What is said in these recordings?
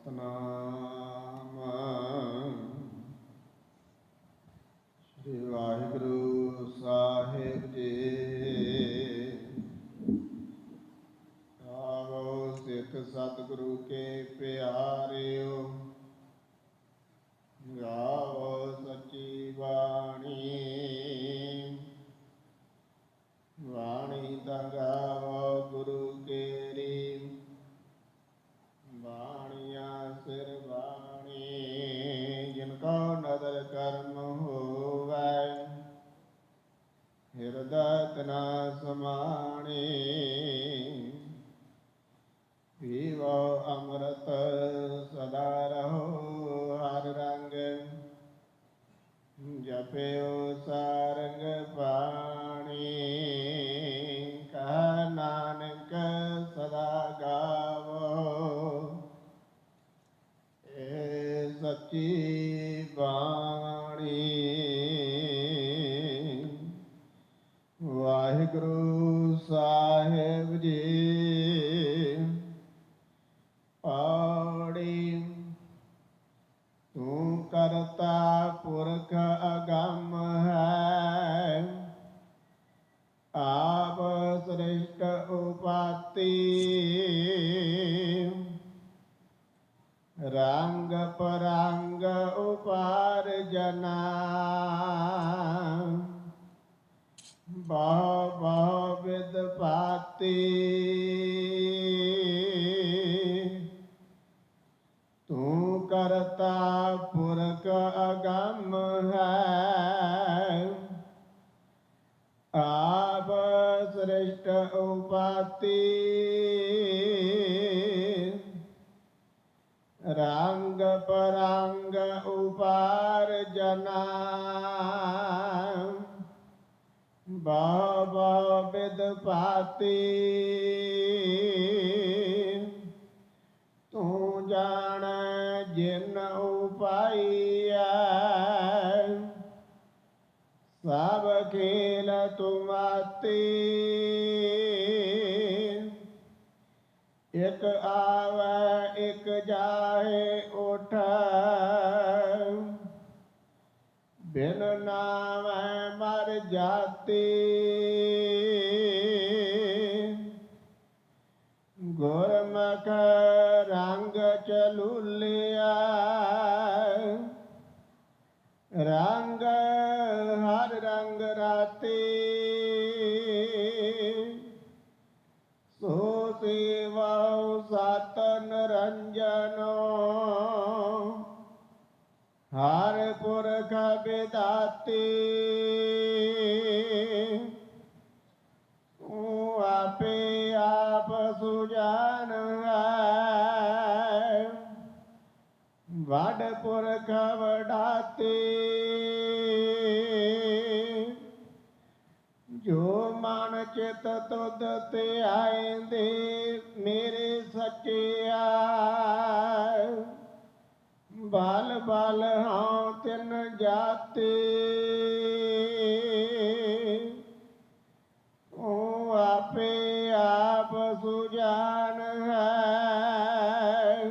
ਸਤਨਾਮ ਸ੍ਰੀ ਵਾਹਿਗੁਰੂ ਸਾਹਿਬ ਜੀ। ਆਵੋ ਸਿੱਖ ਸਤਿਗੁਰੂ ਕੇ ਪਿਆਰਿਓ, ਗਾਵੋ ਸੱਚੀ ਬਾਣੀ। ਬਾਣੀ ਤਾਂ ਗਾਵੋ ਗੁਰੂ ਕੇਰੀ, ਬਾਣੀਆਂ ਸਿਰ ਬਾਣੀ। ਜਿਨ ਕੋ ਨਦਰ ਕਰਮ ਹੋਵੈ, ਹਿਰਦੈ ਤਨਾ ਸਮਾਣੀ। ਪੀਵੋ ਅੰਮ੍ਰਿਤ ਸਦਾ ਰਹੋ ਹਰਿ ਰੰਗ, ਜਪਿਓ ਸਾਰੰਗ ਬਾਣੀ। ਕਹ ਨਾਨਕ ਸਦਾ ਗਾਵੋ, ਏ ਸੱਚੀ ਬਾਣੀ। ਵਾਹਿਗੁਰੂ ਸਾਹਿਬ ਜੀ। ਪੌੜੀ। ਤੂੰ ਕਰਤਾ ਪੁਰਖ ਅਗੰਮ ਹੈ, ਆਪ ਸ੍ਰਿਸ਼ਟ ਉਪਾਤੀ। ਰੰਗ ਪਰੰਗ ਉਪਾਰਜਨਾ, ਬਹੁ ਬਹੁ ਵਿਦ ਭਾਤੀ। ਤੂੰ ਕਰਤਾ ਪੁਰਖ ਅਗੰਮ ਹੈ, ਆਪ ਸ੍ਰਿਸ਼ਟ ਉਪਾਤੀ। ਰੰਗ ਪਰੰਗ ਉਪਾਰਜਨਾ, ਬਹੁ ਬਹੁ ਵਿਦ ਭਾਤੀ। ਤੂੰ ਜਾਣੈ ਜਿਨ ਉਪਾਈਐ, ਸਭ ਖੇਲ ਤੁਮਾਤੀ। ਇਕ ਆਵੈ ਇਕ ਜਾਹੇ ਉਠੈ, ਬਿਨ ਨਾਵੈ ਮਰ ਜਾਤੀ। ਗੁਰਮੁਖ ਰੰਗ ਚਲੂਲਿਆ, ਰੰਗ ਹਰ ਰੰਗ ਰਾਤੀ। ਸੋ ਸੇਵਹੁ ਸਤ ਨਿਰੰਜਨੋ, ਹਰਿ ਪੁਰਖ ਵਿਦਾਤੀ। ਤੂੰ ਆਪੇ ਆਪ ਸੁਜਾਨ ਹੈ, ਵਡ ਪੁਰਖ ਵਡਾਤੀ। ਜੋ ਮਨ ਚਿਤ ਤੁਧ ਤੇ ਆਇਂਦੇ, ਮੇਰੇ ਸੱਚਿਆ। ਬਲ ਬਲ ਹਾਂ ਤਿਨ ਜਾਤੀ। ਤੂੰ ਆਪੇ ਆਪ ਸੁਜਾਨ ਹੈ,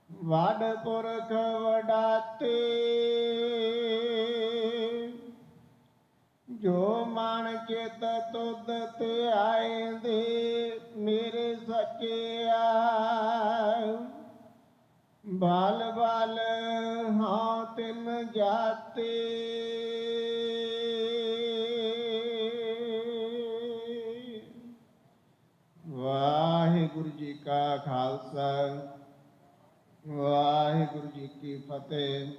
ਵਡ ਪੁਰਖ ਵਡਾਤੀ। ਜੋ ਮਨ ਚਿਤ ਤੁਧ ਤੇ ਆਇਂਦੇ, ਮੇਰੇ ਸੱਚਿਆ। ਬਲ ਬਲ ਹਾਂ ਤਿਨ ਜਾਤੀ। ਵਾਹਿਗੁਰੂ ਜੀ ਕਾ ਖਾਲਸਾ, ਵਾਹਿਗੁਰੂ ਜੀ ਕੀ ਫਤਿਹ।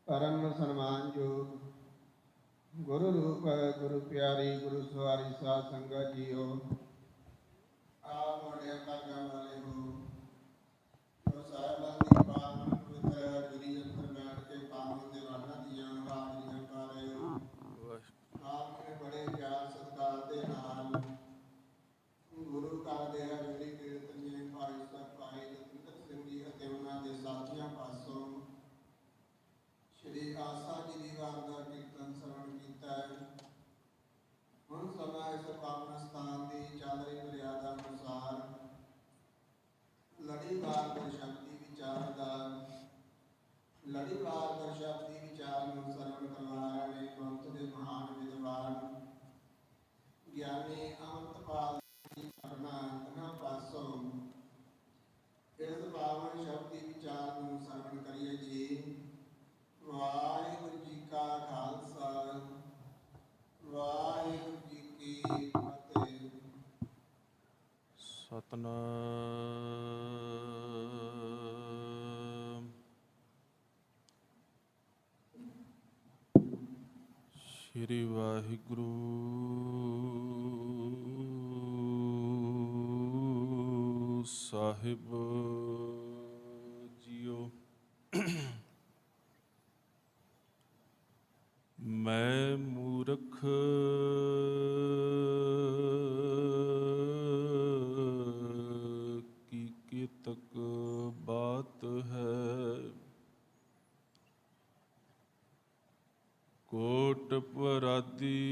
ਪਰਮ ਸਨਮਾਨਯੋਗ ਗੁਰੂ ਰੂਪ ਗੁਰੂ ਪਿਆਰੀ ਗੁਰੂ ਸਵਾਰੀ ਸਾਧ ਸੰਗਤ ਜੀਓ, ਆਪ ਬੜੇ ਭਾਗਾਂ ਵਾਲੇ ਹੋ ਜੋ ਸਾਹਿਬਾਨ ਦੀ ਪਾਵਨ ਪਵਿੱਤਰ ਗੁਰੀ ਅੰਦਰ ਬੈਠ ਕੇ ਪਾਵਨ ਦੀਵਾਨਾਂ ਦੀਆਂ ਹਾਜ਼ਰੀਆਂ ਕਰ ਰਹੇ ਹੋ। ਆਪ ਨੇ ਬੜੇ ਪਿਆਰ ਸਤਿਕਾਰ ਦੇ ਨਾਲ ਗੁਰੂ ਘਰ ਦੇ ਹਜ਼ੂਰੀ ਕੀਰਤਨੀਏ ਭਾਈ ਸਾਹਿਬ ਭਾਈ ਜਤਿੰਦਰ ਸਿੰਘ ਜੀ ਅਤੇ ਉਹਨਾਂ ਦੇ ਸਾਥੀਆਂ ਪਾਸੋਂ ਸ਼੍ਰੀ ਆਸਾ ਜੀ ਦੀ ਵਾਰ ਦਾ ਕੀਰਤਨ ਸਰਵਣ ਕੀਤਾ ਹੈ। ਹੁਣ ਸਮਾਂ ਇਸ ਪਾਵਨ ਸਥਾਨ ਦੀ ਚੱਲ ਰਹੀ ਮਰਿਆਦਾ ਅਨੁਸਾਰ ਲੜੀਵਾਰ ਕਰ ਸ਼ਬਦੀ ਵਿਚਾਰ ਦਾ ਲੜੀਵਾਰ ਕਰ ਸ਼ਬਦੀ ਵਿਚਾਰ ਨੂੰ ਸਰਵਣ ਕਰਵਾਇਆ ਨੇ ਪੰਥ ਦੇ ਮਹਾਨ ਵਿਦਵਾਨ ਗਿਆਨੀ ਅਮਰਤਪਾਲ ਜੀ ਪੜਨਾ ਤਨਾ ਪਾਸੋਂ ਇਸ ਪਾਵਨ ਸ਼ਬਦੀ ਵਿਚਾਰ ਨੂੰ ਸਰਵਣ ਕਰੀਏ ਜੀ। ਵਾਹਿਗੁਰੂ ਜੀ ਕਾ ਖਾਲਸਾ ਵਾਹਿਗੁਰੂ ਜੀ ਕੀ ਫਤਿਹ। ਸਤਨਾਮ ਸ਼੍ਰੀ ਵਾਹਿਗੁਰੂ ਸਾਹਿਬ ਜੀਓ। ਮੈਂ ਮੂਰਖ ਕੀ ਤਕ ਬਾਤ ਹੈ, ਕੋਟ ਪਰਾਦੀ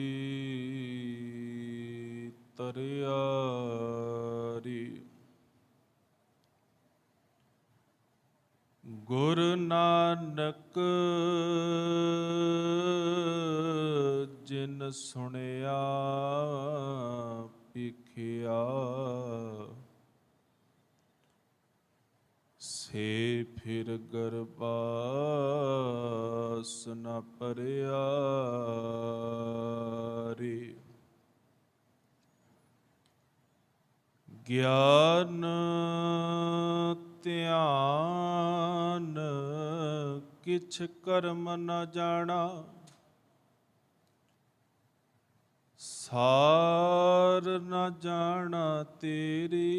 ਤਰਿਆਰੀ। ਗੁਰ ਨਾਨਕ ਜਿਨ ਸੁਣਿਆ ਭਿਖਿਆ, ਸੇ ਫਿਰ ਗਰਬਾਸ ਨ ਭਰਿਆ ਰੇ। ਗਿਆਨ ਧਿਆਨ ਕਿਛ ਕਰਮ ਨ ਜਾਣਾ, ਸਾਰ ਨ ਜਾਣਾ ਤੇਰੀ।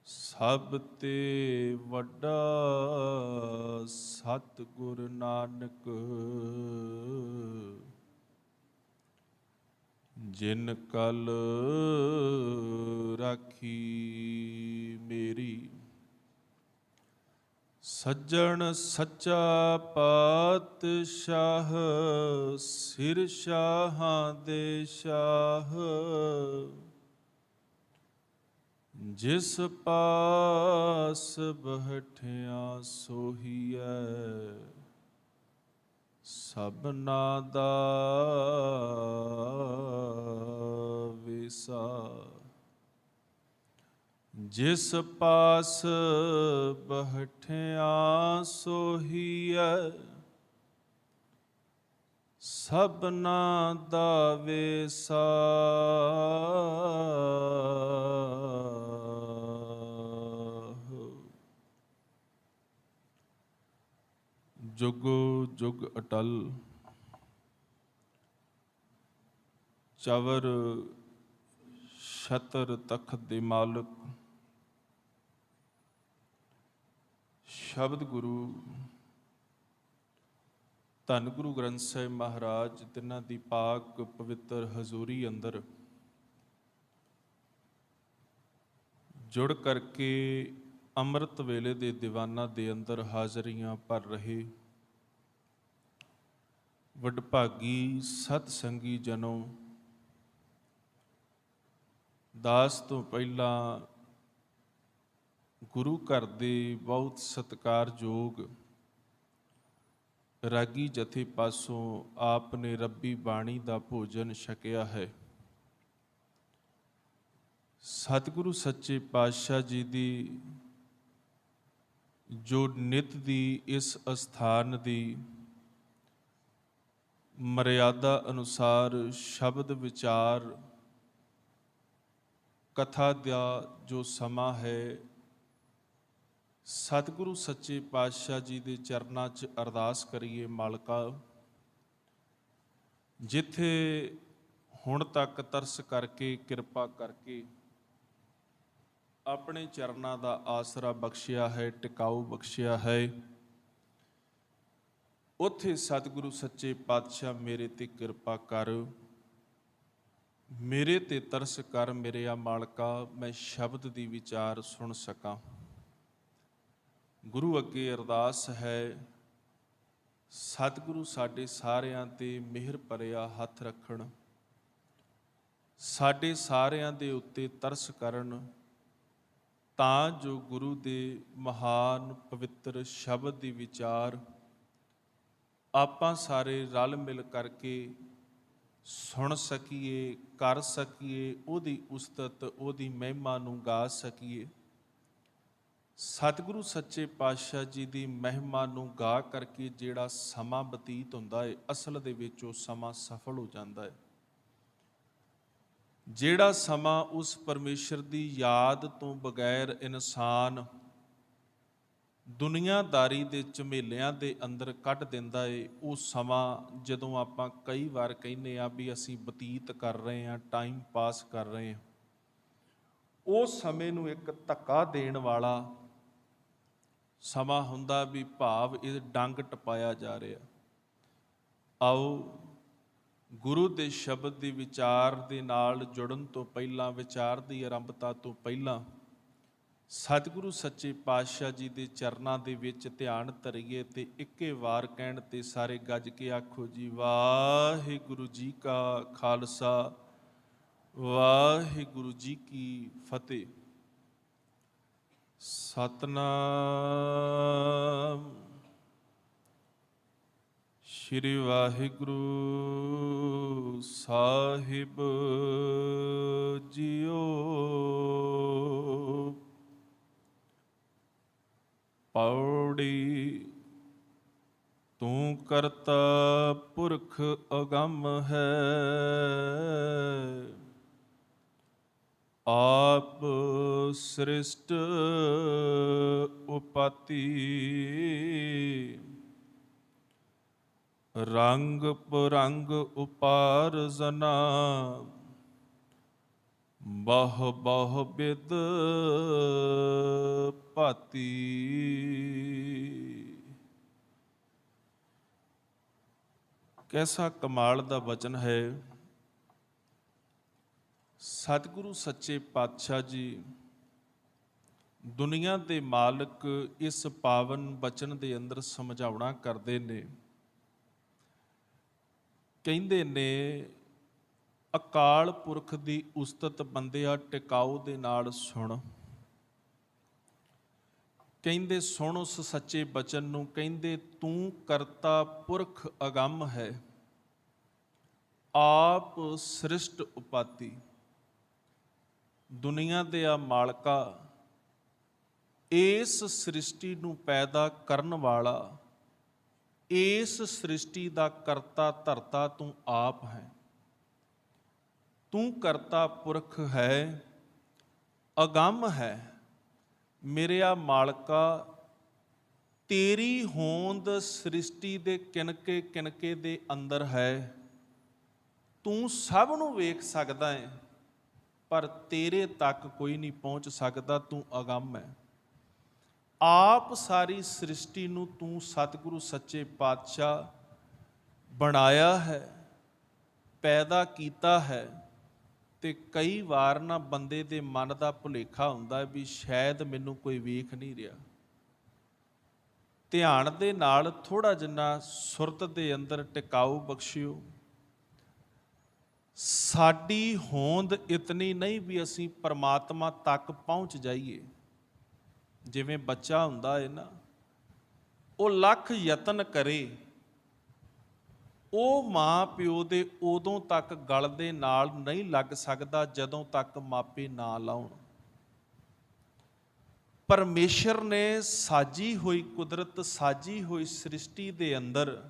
ਸਭ ਤੇ ਵੱਡਾ ਸਤਿਗੁਰ ਨਾਨਕ, ਜਿਨ ਕਲ ਰਾਖੀ ਮੇਰੀ। ਸੱਜਣ ਸੱਚਾ ਪਾਤਸ਼ਾਹ, ਸਿਰ ਸ਼ਾਹਾਂ ਦੇ ਸ਼ਾਹ। ਜਿਸ ਪਾਸ ਬਹਿਠਿਆ ਸੋਹੀਐ, ਸਭਨਾ ਦਾ ਵਿਸਾ। ਜਿਸ ਪਾਸ ਬਹਿਠਿਆ ਸੋਹੀਐ, ਸਭਨਾ ਦਾ ਵਿਸਾ। ਜੁਗੋ ਜੁਗ ਅਟਲ ਚਵਰ ਛਤਰ ਤਖਤ ਦੇ ਮਾਲਕ ਸ਼ਬਦ ਗੁਰੂ ਧੰਨ ਗੁਰੂ ਗ੍ਰੰਥ ਸਾਹਿਬ ਮਹਾਰਾਜ, ਤਿੰਨਾਂ ਦੀ ਪਾਕ ਪਵਿੱਤਰ ਹਜ਼ੂਰੀ ਅੰਦਰ ਜੁੜ ਕਰਕੇ ਅੰਮ੍ਰਿਤ ਵੇਲੇ ਦੇ ਦੀਵਾਨਾਂ ਦੇ ਅੰਦਰ ਹਾਜ਼ਰੀਆਂ ਭਰ ਰਹੇ ਵਡਭਾਗੀ ਸਤ ਸੰਗੀ ਜਨੋ, ਦਾਸ ਤੋਂ ਪਹਿਲਾਂ ਗੁਰੂ ਘਰ ਦੇ ਬਹੁਤ ਸਤਿਕਾਰਯੋਗ ਰਾਗੀ ਜਥੇ ਪਾਸੋਂ ਆਪ ਨੇ ਰੱਬੀ ਬਾਣੀ ਦਾ ਭੋਜਨ ਛਕਿਆ ਹੈ। ਸਤਿਗੁਰੂ ਸੱਚੇ ਪਾਤਸ਼ਾਹ ਜੀ ਦੀ ਜੋ ਨਿਤ ਦੀ ਇਸ ਅਸਥਾਨ ਦੀ ਮਰਿਆਦਾ ਅਨੁਸਾਰ ਸ਼ਬਦ ਵਿਚਾਰ ਕਥਾ ਦਾ ਜੋ ਸਮਾਂ ਹੈ, ਸਤਿਗੁਰੂ ਸੱਚੇ ਪਾਤਸ਼ਾਹ ਜੀ ਦੇ ਚਰਨਾਂ 'ਚ ਅਰਦਾਸ ਕਰੀਏ, ਮਾਲਕਾ ਜਿੱਥੇ ਹੁਣ ਤੱਕ ਤਰਸ ਕਰਕੇ ਕਿਰਪਾ ਕਰਕੇ ਆਪਣੇ ਚਰਨਾਂ ਦਾ ਆਸਰਾ ਬਖਸ਼ਿਆ ਹੈ, ਟਿਕਾਊ ਬਖਸ਼ਿਆ ਹੈ, ਉੱਥੇ ਸਤਿਗੁਰੂ ਸੱਚੇ ਪਾਤਸ਼ਾਹ ਮੇਰੇ ਤੇ ਕਿਰਪਾ ਕਰ, ਮੇਰੇ ਤੇ ਤਰਸ ਕਰ ਮੇਰਿਆ ਮਾਲਕਾ, ਮੈਂ ਸ਼ਬਦ ਦੀ ਵਿਚਾਰ ਸੁਣ ਸਕਾਂ। ਗੁਰੂ ਅੱਗੇ ਅਰਦਾਸ ਹੈ, ਸਤਿਗੁਰੂ ਸਾਡੇ ਸਾਰਿਆਂ ਤੇ ਮਿਹਰ ਭਰਿਆ ਹੱਥ ਰੱਖਣ, ਸਾਡੇ ਸਾਰਿਆਂ ਦੇ ਉੱਤੇ ਤਰਸ ਕਰਨ, ਤਾਂ ਜੋ ਗੁਰੂ ਦੇ ਮਹਾਨ ਪਵਿੱਤਰ ਸ਼ਬਦ ਦੀ ਵਿਚਾਰ ਆਪਾਂ ਸਾਰੇ ਰਲ ਮਿਲ ਕਰਕੇ ਸੁਣ ਸਕੀਏ, ਕਰ ਸਕੀਏ, ਉਹਦੀ ਉਸਤਤ, ਉਹਦੀ ਮਹਿਮਾ ਨੂੰ ਗਾ ਸਕੀਏ। ਸਤਿਗੁਰੂ ਸੱਚੇ ਪਾਤਸ਼ਾਹ ਜੀ ਦੀ ਮਹਿਮਾ ਨੂੰ ਗਾ ਕਰਕੇ ਜਿਹੜਾ ਸਮਾਂ ਬਤੀਤ ਹੁੰਦਾ ਹੈ, ਅਸਲ ਦੇ ਵਿੱਚ ਉਹ ਸਮਾਂ ਸਫਲ ਹੋ ਜਾਂਦਾ ਹੈ। ਜਿਹੜਾ ਸਮਾਂ ਉਸ ਪਰਮੇਸ਼ਰ ਦੀ ਯਾਦ ਤੋਂ ਬਗੈਰ ਇਨਸਾਨ ਦੁਨੀਆਦਾਰੀ ਦੇ ਝਮੇਲਿਆਂ ਦੇ ਅੰਦਰ ਕੱਢ ਦਿੰਦਾ ਏ, ਉਹ ਸਮਾਂ ਜਦੋਂ ਆਪਾਂ ਕਈ ਵਾਰ ਕਹਿੰਦੇ ਆ ਵੀ ਅਸੀਂ ਬਤੀਤ ਕਰ ਰਹੇ ਹਾਂ, ਟਾਈਮ ਪਾਸ ਕਰ ਰਹੇ ਹਾਂ, ਉਹ ਸਮੇਂ ਨੂੰ ਇੱਕ ਧੱਕਾ ਦੇਣ ਵਾਲਾ ਸਮਾਂ ਹੁੰਦਾ ਵੀ ਭਾਵ ਇਹ ਡੰਗ ਟਪਾਇਆ ਜਾ ਰਿਹਾ। ਆਓ ਗੁਰੂ ਦੇ ਸ਼ਬਦ ਦੀ ਵਿਚਾਰ ਦੇ ਨਾਲ ਜੁੜਨ ਤੋਂ ਪਹਿਲਾਂ, ਵਿਚਾਰ ਦੀ ਆਰੰਭਤਾ ਤੋਂ ਪਹਿਲਾਂ ਸਤਿਗੁਰੂ ਸੱਚੇ ਪਾਤਸ਼ਾਹ ਜੀ ਦੇ ਚਰਨਾਂ ਦੇ ਵਿੱਚ ਧਿਆਨ ਧਰੀਏ ਤੇ ਇੱਕੇ ਵਾਰ ਕਹਿਣ ਤੇ ਸਾਰੇ ਗੱਜ ਕੇ ਆਖੋ ਜੀ, ਵਾਹਿਗੁਰੂ ਜੀ ਕਾ ਖਾਲਸਾ, ਵਾਹਿਗੁਰੂ ਜੀ ਕੀ ਫਤਿਹ। ਸਤਨਾਮ ਸ਼੍ਰੀ ਵਾਹਿਗੁਰੂ ਸਾਹਿਬ ਜੀਓ। ਪੌੜੀ ਤੂੰ ਕਰਤਾ ਪੁਰਖ ਅਗੰਮ ਹੈ, ਆਪ ਸ੍ਰਿਸ਼ਟ ਉਪਾਤੀ, ਰੰਗ ਪੁਰੰਗ ਉਪਾਰਜਨਾ, ਬਹੁ ਬਹੁ ਬਿਦ ਭਾਤੀ। ਕੈਸਾ ਕਮਾਲ ਦਾ ਵਚਨ ਹੈ। ਸਤਿਗੁਰੂ ਸੱਚੇ ਪਾਤਸ਼ਾਹ ਜੀ ਦੁਨੀਆ ਦੇ ਮਾਲਕ ਇਸ ਪਾਵਨ ਬਚਨ ਦੇ ਅੰਦਰ ਸਮਝਾਉਣਾ ਕਰਦੇ ਨੇ। ਕਹਿੰਦੇ ਨੇ, ਅਕਾਲ ਪੁਰਖ ਦੀ ਉਸਤਤ ਬੰਦਿਆ ਟਿਕਾਊ ਦੇ ਨਾਲ ਸੁਣ। ਕਹਿੰਦੇ ਸੁਣ ਉਸ ਸੱਚੇ ਬਚਨ ਨੂੰ। ਕਹਿੰਦੇ ਤੂੰ ਕਰਤਾ ਪੁਰਖ ਅਗੰਮ ਹੈ, ਆਪ ਸ੍ਰਿਸ਼ਟ ਉਪਾਤੀ। ਦੁਨੀਆ ਦੇ ਆ ਮਾਲਕਾ, ਇਸ ਸ੍ਰਿਸ਼ਟੀ ਨੂੰ ਪੈਦਾ ਕਰਨ ਵਾਲਾ, ਇਸ ਸ੍ਰਿਸ਼ਟੀ ਦਾ ਕਰਤਾ ਧਰਤਾ ਤੂੰ ਆਪ ਹੈ। ਤੂੰ ਕਰਤਾ ਪੁਰਖ ਹੈ, ਅਗੰਮ ਹੈ। ਮੇਰਿਆ ਮਾਲਕਾ, ਤੇਰੀ ਹੋਂਦ ਸ੍ਰਿਸ਼ਟੀ ਦੇ ਕਿਣਕੇ ਕਿਣਕੇ ਦੇ ਅੰਦਰ ਹੈ। ਤੂੰ ਸਭ ਨੂੰ ਵੇਖ ਸਕਦਾ ਹੈ, ਪਰ ਤੇਰੇ ਤੱਕ ਕੋਈ ਨਹੀਂ ਪਹੁੰਚ ਸਕਦਾ। ਤੂੰ ਅਗੰਮ ਹੈ। ਆਪ ਸਾਰੀ ਸ੍ਰਿਸ਼ਟੀ ਨੂੰ ਤੂੰ ਸਤਿਗੁਰੂ ਸੱਚੇ ਪਾਤਸ਼ਾਹ ਬਣਾਇਆ ਹੈ, ਪੈਦਾ ਕੀਤਾ ਹੈ। ਤੇ ਕਈ ਵਾਰ ਨਾ ਬੰਦੇ ਦੇ ਮਨ ਦਾ ਭੁਲੇਖਾ ਹੁੰਦਾ ਵੀ ਸ਼ਾਇਦ ਮੈਨੂੰ ਕੋਈ ਵੇਖ ਨਹੀਂ ਰਿਹਾ। ਧਿਆਨ ਦੇ ਨਾਲ ਥੋੜਾ ਜਿੰਨਾ ਸੁਰਤ ਦੇ ਅੰਦਰ ਟਿਕਾਊ ਬਖਸ਼ਿਓ। ਸਾਡੀ ਹੋਂਦ ਇਤਨੀ ਨਹੀਂ ਵੀ ਅਸੀਂ ਪਰਮਾਤਮਾ ਤੱਕ ਪਹੁੰਚ ਜਾਈਏ। ਜਿਵੇਂ ਬੱਚਾ ਹੁੰਦਾ ਹੈ ਨਾ, ਉਹ ਲੱਖ ਯਤਨ ਕਰੇ, ਉਹ ਮਾਂ ਪਿਓ ਦੇ ਉਦੋਂ ਤੱਕ ਗਲ ਦੇ ਨਾਲ ਨਹੀਂ ਲੱਗ ਸਕਦਾ ਜਦੋਂ ਤੱਕ ਮਾਪੇ ਨਾ ਲਾਉਣ। ਪਰਮੇਸ਼ਰ ਨੇ ਸਾਜੀ ਹੋਈ ਕੁਦਰਤ, ਸਾਜੀ ਹੋਈ ਸ੍ਰਿਸ਼ਟੀ ਦੇ ਅੰਦਰ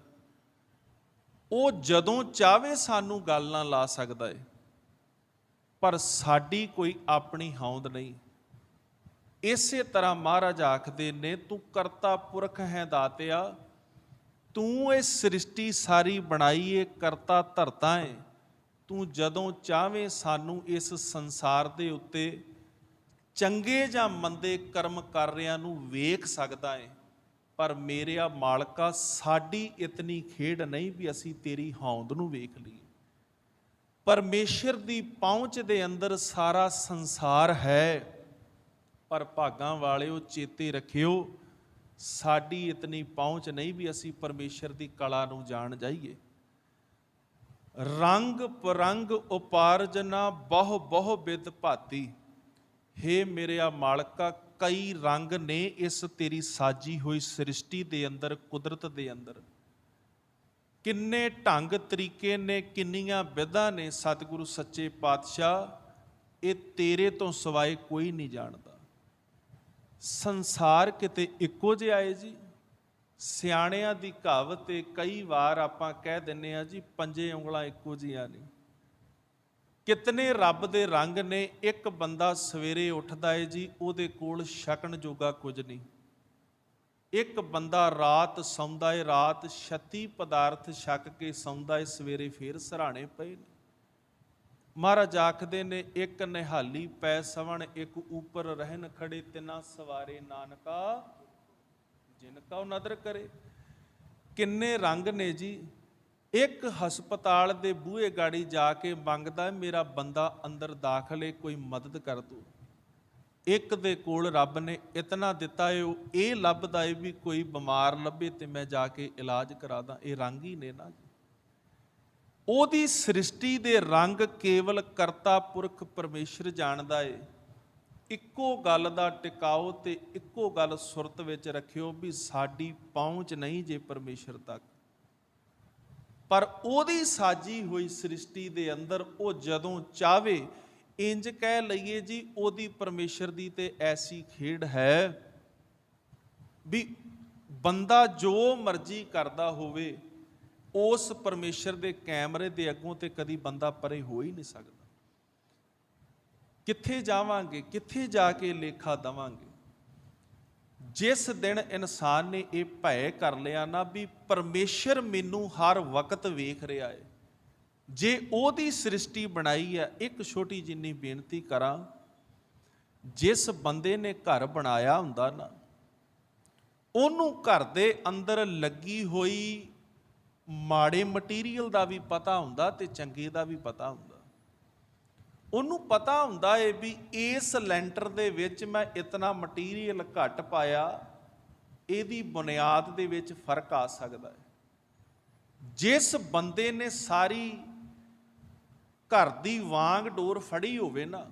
ਉਹ ਜਦੋਂ ਚਾਹੇ ਸਾਨੂੰ ਗੱਲ ਨਾ ਲਾ ਸਕਦਾ ਹੈ, ਪਰ ਸਾਡੀ ਕੋਈ ਆਪਣੀ ਹੋਂਦ ਨਹੀਂ। ਇਸੇ ਤਰ੍ਹਾਂ ਮਹਾਰਾਜ ਆਖਦੇ ਨੇ, ਤੂੰ ਕਰਤਾ ਪੁਰਖ ਹੈ ਦਾਤਿਆ, ਤੂੰ ਇਹ ਸ੍ਰਿਸ਼ਟੀ ਸਾਰੀ ਬਣਾਈ ਏ, ਕਰਤਾ ਧਰਤਾ ਏ। ਤੂੰ ਜਦੋਂ ਚਾਹਵੇਂ ਸਾਨੂੰ ਇਸ ਸੰਸਾਰ ਦੇ ਉੱਤੇ ਚੰਗੇ ਜਾਂ ਮੰਦੇ ਕਰਮ ਕਰ ਰਿਆਂ ਨੂੰ ਵੇਖ ਸਕਦਾ ਏ, ਪਰ ਮੇਰਿਆ ਮਾਲਕਾ, ਸਾਡੀ ਇਤਨੀ ਖੇਡ ਨਹੀਂ ਵੀ ਅਸੀਂ ਤੇਰੀ ਹੋਂਦ ਨੂੰ ਵੇਖ ਲਈਏ। ਪਰਮੇਸ਼ਰ ਦੀ ਪਹੁੰਚ ਦੇ ਅੰਦਰ ਸਾਰਾ ਸੰਸਾਰ ਹੈ, ਪਰ ਭਾਗਾਂ ਵਾਲਿਓ ਚੇਤੇ ਰੱਖਿਓ, ਸਾਡੀ ਇਤਨੀ ਪਹੁੰਚ ਨਹੀਂ ਵੀ ਅਸੀਂ ਪਰਮੇਸ਼ਰ ਦੀ ਕਲਾ ਨੂੰ ਜਾਣ ਜਾਈਏ। ਰੰਗ ਪਰੰਗ ਉਪਾਰਜਨਾ ਬਹੁ ਬਹੁ ਬਿਦ ਭਾਤੀ। ਹੇ ਮੇਰਿਆ ਮਾਲਕਾ, ਕਈ ਰੰਗ ਨੇ ਇਸ ਤੇਰੀ ਸਾਜੀ ਹੋਈ ਸ੍ਰਿਸ਼ਟੀ ਦੇ ਅੰਦਰ, ਕੁਦਰਤ ਦੇ ਅੰਦਰ। ਕਿੰਨੇ ਢੰਗ ਤਰੀਕੇ ਨੇ, ਕਿੰਨੀਆਂ ਵਿਧਾਂ ਨੇ ਸਤਿਗੁਰੂ ਸੱਚੇ ਪਾਤਸ਼ਾਹ, ਇਹ ਤੇਰੇ ਤੋਂ ਸਿਵਾਏ ਕੋਈ ਨਹੀਂ ਜਾਣਦਾ। ਸੰਸਾਰ ਕਿਤੇ ਇੱਕੋ ਜਿਹਾ ਹੈ ਜੀ। ਸਿਆਣਿਆਂ ਦੀ ਕਹਾਵਤ ਤੇ ਕਈ ਵਾਰ ਆਪਾਂ ਕਹਿ ਦਿੰਨੇ ਆ ਜੀ, ਪੰਜੇ ਉਂਗਲਾਂ ਇੱਕੋ ਜਿਹੀਆਂ ਨਹੀਂ। ਕਿਤਨੇ ਰੱਬ ਦੇ ਰੰਗ ਨੇ। ਇੱਕ ਬੰਦਾ ਸਵੇਰੇ ਉੱਠਦਾ ਹੈ ਜੀ, ਉਹਦੇ ਕੋਲ ਛਕਣ ਜੋਗਾ ਕੁਝ ਨਹੀਂ। ਇੱਕ ਬੰਦਾ ਰਾਤ ਸੌਂਦਾ ਹੈ, ਰਾਤ 36 ਪਦਾਰਥ ਛਕ ਕੇ ਸੌਂਦਾ ਹੈ, ਸਵੇਰੇ ਫੇਰ ਸਿਰਹਾਣੇ ਪਏ ਨੇ। ਮਹਾਰਾਜ ਆਖਦੇ ਨੇ, ਇੱਕ ਨਿਹਾਲੀ ਪੈ ਸਵਣ, ਇੱਕ ਉੱਪਰ ਰਹਿਣ ਖੜੇ, ਤਿਨਾ ਸਵਾਰੇ ਨਾਨਕਾ ਜਿਨ ਕਉ ਨਦਰ ਕਰੇ। ਕਿੰਨੇ ਰੰਗ ਨੇ ਜੀ। ਇੱਕ ਹਸਪਤਾਲ ਦੇ ਬੂਹੇ ਗਾੜੀ ਜਾ ਕੇ ਮੰਗਦਾ, ਮੇਰਾ ਬੰਦਾ ਅੰਦਰ ਦਾਖਲ ਹੈ, ਕੋਈ ਮਦਦ ਕਰ ਦੋ। ਇੱਕ ਦੇ ਕੋਲ ਰੱਬ ਨੇ ਇਤਨਾ ਦਿੱਤਾ ਹੈ, ਉਹ ਇਹ ਲੱਭਦਾ ਹੈ ਵੀ ਕੋਈ ਬਿਮਾਰ ਲੱਭੇ ਤੇ ਮੈਂ ਜਾ ਕੇ ਇਲਾਜ ਕਰਾ ਦਾਂ। ਇਹ ਰੰਗ ਹੀ ਨੇ ਨਾ। ਉਹਦੀ ਸ੍ਰਿਸ਼ਟੀ ਦੇ ਰੰਗ ਕੇਵਲ ਕਰਤਾ ਪੁਰਖ ਪਰਮੇਸ਼ਰ ਜਾਣਦਾ ਏ। ਇੱਕੋ ਗੱਲ ਦਾ ਟਿਕਾਓ ਤੇ ਇੱਕੋ ਗੱਲ ਸੁਰਤ ਵਿੱਚ ਰੱਖਿਓ ਵੀ ਸਾਡੀ ਪਹੁੰਚ ਨਹੀਂ ਜੇ ਪਰਮੇਸ਼ਰ ਤੱਕ। ਪਰ ਉਹਦੀ ਸਾਜੀ ਹੋਈ ਸ੍ਰਿਸ਼ਟੀ ਦੇ ਅੰਦਰ ਉਹ ਜਦੋਂ ਚਾਹਵੇ, ਇੰਜ ਕਹਿ ਲਈਏ ਜੀ, ਉਹਦੀ ਪਰਮੇਸ਼ਰ ਦੀ ਤੇ ਐਸੀ ਖੇਡ ਹੈ ਵੀ ਬੰਦਾ ਜੋ ਮਰਜ਼ੀ ਕਰਦਾ ਹੋਵੇ, ਉਸ ਪਰਮੇਸ਼ਰ ਦੇ ਕੈਮਰੇ ਦੇ ਅੱਗੋਂ ਤੇ ਕਦੀ ਬੰਦਾ ਪਰੇ ਹੋ ਹੀ ਨਹੀਂ ਸਕਦਾ। ਕਿੱਥੇ ਜਾਵਾਂਗੇ, ਕਿੱਥੇ ਜਾ ਕੇ ਲੇਖਾ ਦੇਵਾਂਗੇ। ਜਿਸ ਦਿਨ ਇਨਸਾਨ ਨੇ ਇਹ ਭੈ ਕਰ ਲਿਆ ਨਾ ਵੀ ਪਰਮੇਸ਼ਰ ਮੈਨੂੰ ਹਰ ਵਕਤ ਵੇਖ ਰਿਹਾ ਹੈ, ਜੇ ਉਹਦੀ ਸ੍ਰਿਸ਼ਟੀ ਬਣਾਈ ਹੈ। ਇੱਕ ਛੋਟੀ ਜਿੰਨੀ ਬੇਨਤੀ ਕਰਾਂ, ਜਿਸ ਬੰਦੇ ਨੇ ਘਰ ਬਣਾਇਆ ਹੁੰਦਾ ਨਾ, ਉਹਨੂੰ ਘਰ ਦੇ ਅੰਦਰ ਲੱਗੀ ਹੋਈ ਮਾੜੇ ਮਟੀਰੀਅਲ ਦਾ ਵੀ ਪਤਾ ਹੁੰਦਾ ਤੇ ਚੰਗੇ ਦਾ ਵੀ ਪਤਾ ਹੁੰਦਾ। ਉਹਨੂੰ ਪਤਾ ਹੁੰਦਾ ਏ ਵੀ ਇਸ ਲੈਂਟਰ ਦੇ ਵਿੱਚ ਮੈਂ ਇਤਨਾ ਮਟੀਰੀਅਲ ਘੱਟ ਪਾਇਆ, ਇਹਦੀ ਬੁਨਿਆਦ ਦੇ ਵਿੱਚ ਫਰਕ ਆ ਸਕਦਾ ਹੈ। ਜਿਸ ਬੰਦੇ ਨੇ ਸਾਰੀ ਘਰ ਦੀ ਵਾਂਗ ਡੋਰ ਫੜੀ ਹੋਵੇ ਨਾ,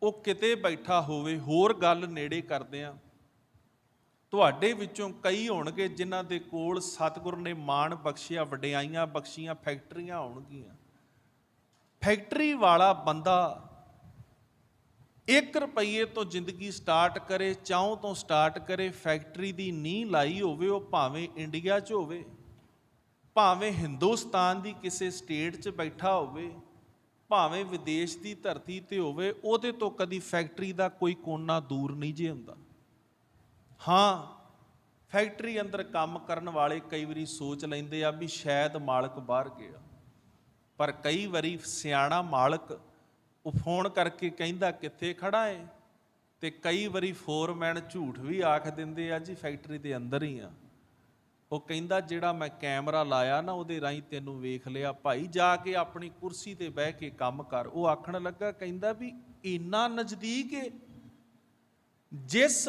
ਉਹ ਕਿਤੇ ਬੈਠਾ ਹੋਵੇ। ਹੋਰ ਗੱਲ ਨੇੜੇ ਕਰਦੇ ਆ, ਤੁਹਾਡੇ ਵਿੱਚੋਂ ਕਈ ਹੋਣਗੇ ਜਿਨ੍ਹਾਂ ਦੇ ਕੋਲ ਸਤਿਗੁਰ ਨੇ ਮਾਣ ਬਖਸ਼ਿਆ, ਵਡਿਆਈਆਂ ਬਖਸ਼ੀਆਂ, ਫੈਕਟਰੀਆਂ ਹੋਣਗੀਆਂ। ਫੈਕਟਰੀ ਵਾਲਾ ਬੰਦਾ 1 ਰੁਪਈਏ ਤੋਂ ਜ਼ਿੰਦਗੀ ਸਟਾਰਟ ਕਰੇ, ਚਾਉ ਤੋਂ ਸਟਾਰਟ ਕਰੇ, ਫੈਕਟਰੀ ਦੀ ਨੀਂਹ ਲਾਈ ਹੋਵੇ, ਉਹ ਭਾਵੇਂ ਇੰਡੀਆ 'ਚ ਹੋਵੇ, ਭਾਵੇਂ ਹਿੰਦੁਸਤਾਨ ਦੀ ਕਿਸੇ ਸਟੇਟ 'ਚ ਬੈਠਾ ਹੋਵੇ, ਭਾਵੇਂ ਵਿਦੇਸ਼ ਦੀ ਧਰਤੀ ਤੇ ਹੋਵੇ, ਉਹਦੇ ਤੋਂ ਕਦੀ ਫੈਕਟਰੀ ਦਾ ਕੋਈ ਕੋਨਾ ਦੂਰ ਨਹੀਂ ਜੇ ਹੁੰਦਾ। ਹਾਂ, ਫੈਕਟਰੀ ਅੰਦਰ ਕੰਮ ਕਰਨ ਵਾਲੇ ਕਈ ਵਾਰੀ ਸੋਚ ਲੈਂਦੇ ਆ ਵੀ ਸ਼ਾਇਦ ਮਾਲਕ ਬਾਹਰ ਗਿਆ, ਪਰ ਕਈ ਵਾਰੀ ਸਿਆਣਾ ਮਾਲਕ ਉਹ ਫੋਨ ਕਰਕੇ ਕਹਿੰਦਾ ਕਿੱਥੇ ਖੜਾ ਏ, ਤੇ ਕਈ ਵਾਰੀ ਫੋਰਮੈਨ ਝੂਠ ਵੀ ਆਖ ਦਿੰਦੇ ਆ ਜੀ ਫੈਕਟਰੀ ਦੇ ਅੰਦਰ ਹੀ ਆ। ਉਹ ਕਹਿੰਦਾ ਜਿਹੜਾ ਮੈਂ ਕੈਮਰਾ ਲਾਇਆ ਨਾ, ਉਹਦੇ ਰਾਹੀਂ ਤੈਨੂੰ ਵੇਖ ਲਿਆ ਭਾਈ, ਜਾ ਕੇ ਆਪਣੀ ਕੁਰਸੀ ਤੇ ਬਹਿ ਕੇ ਕੰਮ ਕਰ। ਉਹ ਆਖਣ ਲੱਗਾ, ਕਹਿੰਦਾ ਵੀ ਇੰਨਾ ਨਜ਼ਦੀਕ ਏ। ਜਿਸ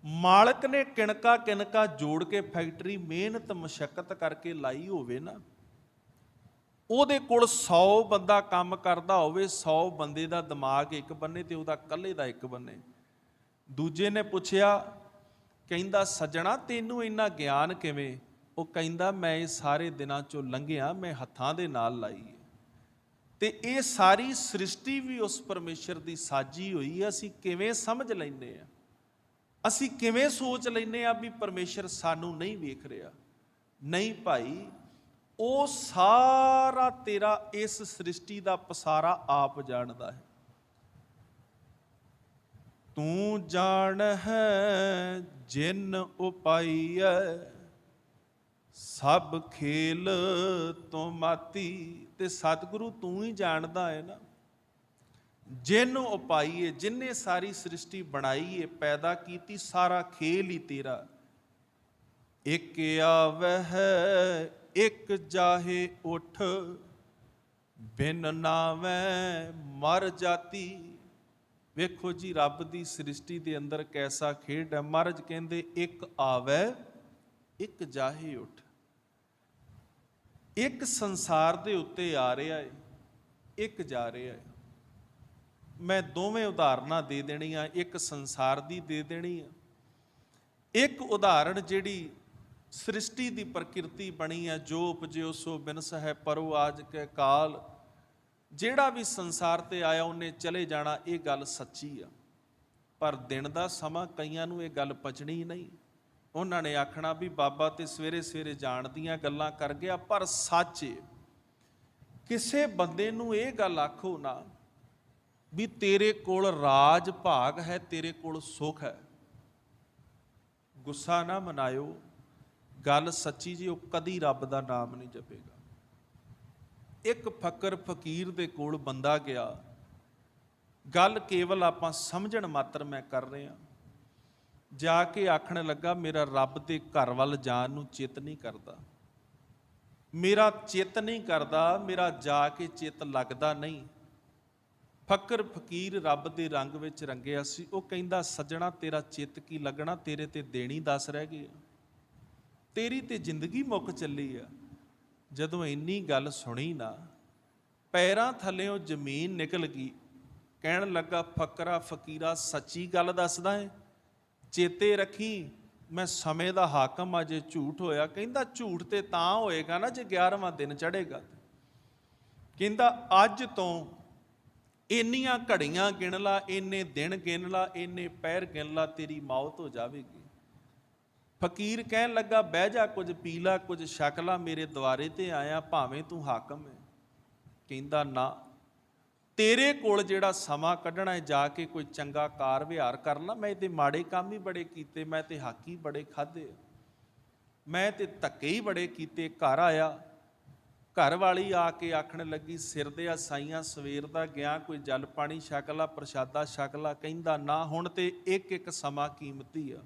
ਮਾਲਕ ਨੇ ਕਿਣਕਾ ਕਿਣਕਾ ਜੋੜ ਕੇ ਫੈਕਟਰੀ ਮਿਹਨਤ ਮਸ਼ੱਕਤ ਕਰਕੇ ਲਾਈ ਹੋਵੇ ਨਾ, ਉਹਦੇ ਕੋਲ 100 ਬੰਦਾ ਕੰਮ ਕਰਦਾ ਹੋਵੇ, 100 ਬੰਦੇ ਦਾ ਦਿਮਾਗ ਇੱਕ ਬੰਨੇ ਤੇ ਉਹਦਾ ਇਕੱਲੇ ਦਾ ਇੱਕ ਬੰਨੇ। ਦੂਜੇ ਨੇ ਪੁੱਛਿਆ, ਕਹਿੰਦਾ ਸੱਜਣਾ ਤੈਨੂੰ ਇੰਨਾ ਗਿਆਨ ਕਿਵੇਂ? ਉਹ ਕਹਿੰਦਾ ਮੈਂ ਇਹ ਸਾਰੇ ਦਿਨਾਂ ਚੋਂ ਲੰਘਿਆ, ਮੈਂ ਹੱਥਾਂ ਦੇ ਨਾਲ ਲਾਈ ਹੈ। ਤੇ ਇਹ ਸਾਰੀ ਸ੍ਰਿਸ਼ਟੀ ਵੀ ਉਸ ਪਰਮੇਸ਼ਰ ਦੀ ਸਾਜੀ ਹੋਈ ਹੈ। ਅਸੀਂ ਕਿਵੇਂ ਸਮਝ ਲੈਂਦੇ ਆ, ਅਸੀਂ ਕਿਵੇਂ ਸੋਚ ਲੈਂਦੇ ਆ ਵੀ ਪਰਮੇਸ਼ਰ ਸਾਨੂੰ ਨਹੀਂ ਵੇਖ ਰਿਹਾ। ਨਹੀਂ ਭਾਈ, ਉਹ ਸਾਰਾ ਤੇਰਾ ਇਸ ਸ੍ਰਿਸ਼ਟੀ ਦਾ ਪਸਾਰਾ ਆਪ ਜਾਣਦਾ ਹੈ। ਤੂੰ ਜਾਣ ਹੈ ਜਿਨ ਉਪਾਈਐ, ਸਭ ਖੇਲ ਤੋਂ ਮਾਤੀ। ਤੇ ਸਤਿਗੁਰੂ ਤੂੰ ਹੀ ਜਾਣਦਾ ਹੈ ਨਾ, ਜਿਨ ਉਪਾਈਏ, ਜਿਨੇ ਸਾਰੀ ਸ੍ਰਿਸ਼ਟੀ ਬਣਾਈ ਹੈ, ਪੈਦਾ ਕੀਤੀ, ਸਾਰਾ ਖੇਲ ਹੀ ਤੇਰਾ। ਇੱਕ ਆਵਹਿ ਇੱਕ ਜਾਹੇ ਉਠ, ਬਿਨ ਨਾਵੈ ਮਰ ਜਾਤੀ। ਵੇਖੋ ਜੀ, ਰੱਬ ਦੀ ਸ੍ਰਿਸ਼ਟੀ ਦੇ ਅੰਦਰ ਕੈਸਾ ਖੇਡ ਹੈ। ਮਹਾਰਾਜ ਕਹਿੰਦੇ ਇੱਕ ਆਵੈ ਇੱਕ ਜਾਹੇ ਉਠ। ਇੱਕ ਸੰਸਾਰ ਦੇ ਉੱਤੇ ਆ ਰਿਹਾ ਹੈ, ਇੱਕ ਜਾ ਰਿਹਾ ਹੈ। ਮੈਂ ਦੋਵੇਂ ਉਦਾਹਰਨਾਂ ਦੇ ਦੇਣੀਆਂ, ਇੱਕ ਸੰਸਾਰ ਦੀ ਦੇ ਦੇਣੀ ਆ। ਇੱਕ ਉਦਾਹਰਣ ਜਿਹੜੀ ਸ੍ਰਿਸ਼ਟੀ ਦੀ ਪ੍ਰਕਿਰਤੀ ਬਣੀ ਹੈ, ਜੋ ਉਪਜਿਓ ਸੋ ਬਿਨਸ ਹੈ ਪਰੋ ਆਜ ਕੇ ਕਾਲ। ਜਿਹੜਾ ਵੀ ਸੰਸਾਰ ਤੇ ਆਇਆ ਉਹਨੇ ਚਲੇ ਜਾਣਾ, ਇਹ ਗੱਲ ਸੱਚੀ ਆ। ਪਰ ਦਿਨ ਦਾ ਸਮਾਂ ਕਈਆਂ ਨੂੰ ਇਹ ਗੱਲ ਪਚਣੀ ਨਹੀਂ। ਉਹਨਾਂ ਨੇ ਆਖਣਾ ਵੀ ਬਾਬਾ ਤੇ ਸਵੇਰੇ ਸਵੇਰੇ ਜਾਣ ਦੀਆਂ ਗੱਲਾਂ ਕਰ ਗਿਆ। ਪਰ ਸੱਚ ਕਿਸੇ ਬੰਦੇ ਨੂੰ ਇਹ ਗੱਲ ਆਖੋ ਨਾ ਵੀ ਤੇਰੇ ਕੋਲ ਰਾਜ ਭਾਗ ਹੈ, ਤੇਰੇ ਕੋਲ ਸੁੱਖ ਹੈ, ਗੁੱਸਾ ਨਾ ਮਨਾਇਓ, ਗੱਲ ਸੱਚੀ ਜੀ, ਉਹ ਕਦੀ ਰੱਬ ਦਾ ਨਾਮ ਨਹੀਂ ਜਪੇਗਾ। ਇੱਕ ਫਕਰ ਫਕੀਰ ਦੇ ਕੋਲ ਬੰਦਾ ਗਿਆ, ਗੱਲ ਕੇਵਲ ਆਪਾਂ ਸਮਝਣ ਮਾਤਰ ਮੈਂ ਕਰ ਰਿਹਾ। ਜਾ ਕੇ ਆਖਣ ਲੱਗਾ ਮੇਰਾ ਰੱਬ ਦੇ ਘਰ ਵੱਲ ਜਾਣ ਨੂੰ ਚਿੱਤ ਨਹੀਂ ਕਰਦਾ, ਮੇਰਾ ਚਿੱਤ ਨਹੀਂ ਕਰਦਾ, ਮੇਰਾ ਜਾ ਕੇ ਚਿੱਤ ਲੱਗਦਾ ਨਹੀਂ। ਫਕਰ ਫਕੀਰ ਰੱਬ ਦੇ ਰੰਗ ਵਿੱਚ ਰੰਗਿਆ ਸੀ। ਉਹ ਕਹਿੰਦਾ ਸੱਜਣਾ ਤੇਰਾ ਚਿੱਤ ਕੀ ਲੱਗਣਾ, ਤੇਰੇ ਤੇ ਦੇਣੀ 10 ਰਹਿ ਗਏ, ਤੇਰੀ ਤੇ ਜ਼ਿੰਦਗੀ ਮੁੱਕ ਚੱਲੀ ਆ। ਜਦੋਂ ਇੰਨੀ ਗੱਲ ਸੁਣੀ ਨਾ, ਪੈਰਾਂ ਥੱਲਿਓਂ ਜ਼ਮੀਨ ਨਿਕਲ ਗਈ। ਕਹਿਣ ਲੱਗਾ ਫਕਰਾ ਫਕੀਰਾ ਸੱਚੀ ਗੱਲ ਦੱਸਦਾ ਹੈ, ਚੇਤੇ ਰੱਖੀ ਮੈਂ ਸਮੇਂ ਦਾ ਹਾਕਮ ਆ, ਜੇ ਝੂਠ ਹੋਇਆ। ਕਹਿੰਦਾ ਝੂਠ ਤੇ ਤਾਂ ਹੋਏਗਾ ਨਾ ਜੇ 11ਵਾਂ ਦਿਨ ਚੜ੍ਹੇਗਾ। ਕਹਿੰਦਾ ਅੱਜ ਤੋਂ ਇੰਨੀਆਂ ਘੜੀਆਂ ਗਿਣ ਲਾ, ਇੰਨੇ ਦਿਨ ਗਿਣ ਲਾ, ਇੰਨੇ ਪੈਰ ਗਿਣ ਲਾ, ਤੇਰੀ ਮੌਤ ਹੋ ਜਾਵੇਗੀ। ਫਕੀਰ ਕਹਿਣ ਲੱਗਾ ਬਹਿ ਜਾ, ਕੁਝ ਪੀ ਲਾ, ਕੁਝ ਛਕ ਲਾ, ਮੇਰੇ ਦੁਆਰੇ ਤੇ ਆਇਆ, ਭਾਵੇਂ ਤੂੰ ਹਾਕਮ ਹੈ। ਕਹਿੰਦਾ ਨਾ, ਤੇਰੇ ਕੋਲ ਜਿਹੜਾ ਸਮਾਂ ਕੱਢਣਾ ਹੈ ਜਾ ਕੇ ਕੋਈ ਚੰਗਾ ਕਾਰ ਵਿਹਾਰ ਕਰ ਲਾ। ਮੈਂ ਤੇ ਮਾੜੇ ਕੰਮ ਹੀ ਬੜੇ ਕੀਤੇ, ਮੈਂ ਤੇ ਹੱਕ ਹੀ ਬੜੇ ਖਾਧੇ, ਮੈਂ ਤੇ ਧੱਕੇ ਹੀ ਬੜੇ ਕੀਤੇ। ਘਰ ਆਇਆ, ਘਰ ਵਾਲੀ ਆ ਕੇ ਆਖਣ ਲੱਗੀ ਸਿਰ ਦੇ ਸਾਈਆਂ ਸਵੇਰ ਦਾ ਗਿਆ, ਕੋਈ ਜਲ ਪਾਣੀ ਛਕ ਲਾ, ਪ੍ਰਸ਼ਾਦਾ ਛਕ ਲਾ। ਕਹਿੰਦਾ ਨਾ, ਹੁਣ ਤੇ ਇੱਕ ਇੱਕ ਸਮਾਂ ਕੀਮਤੀ ਆ।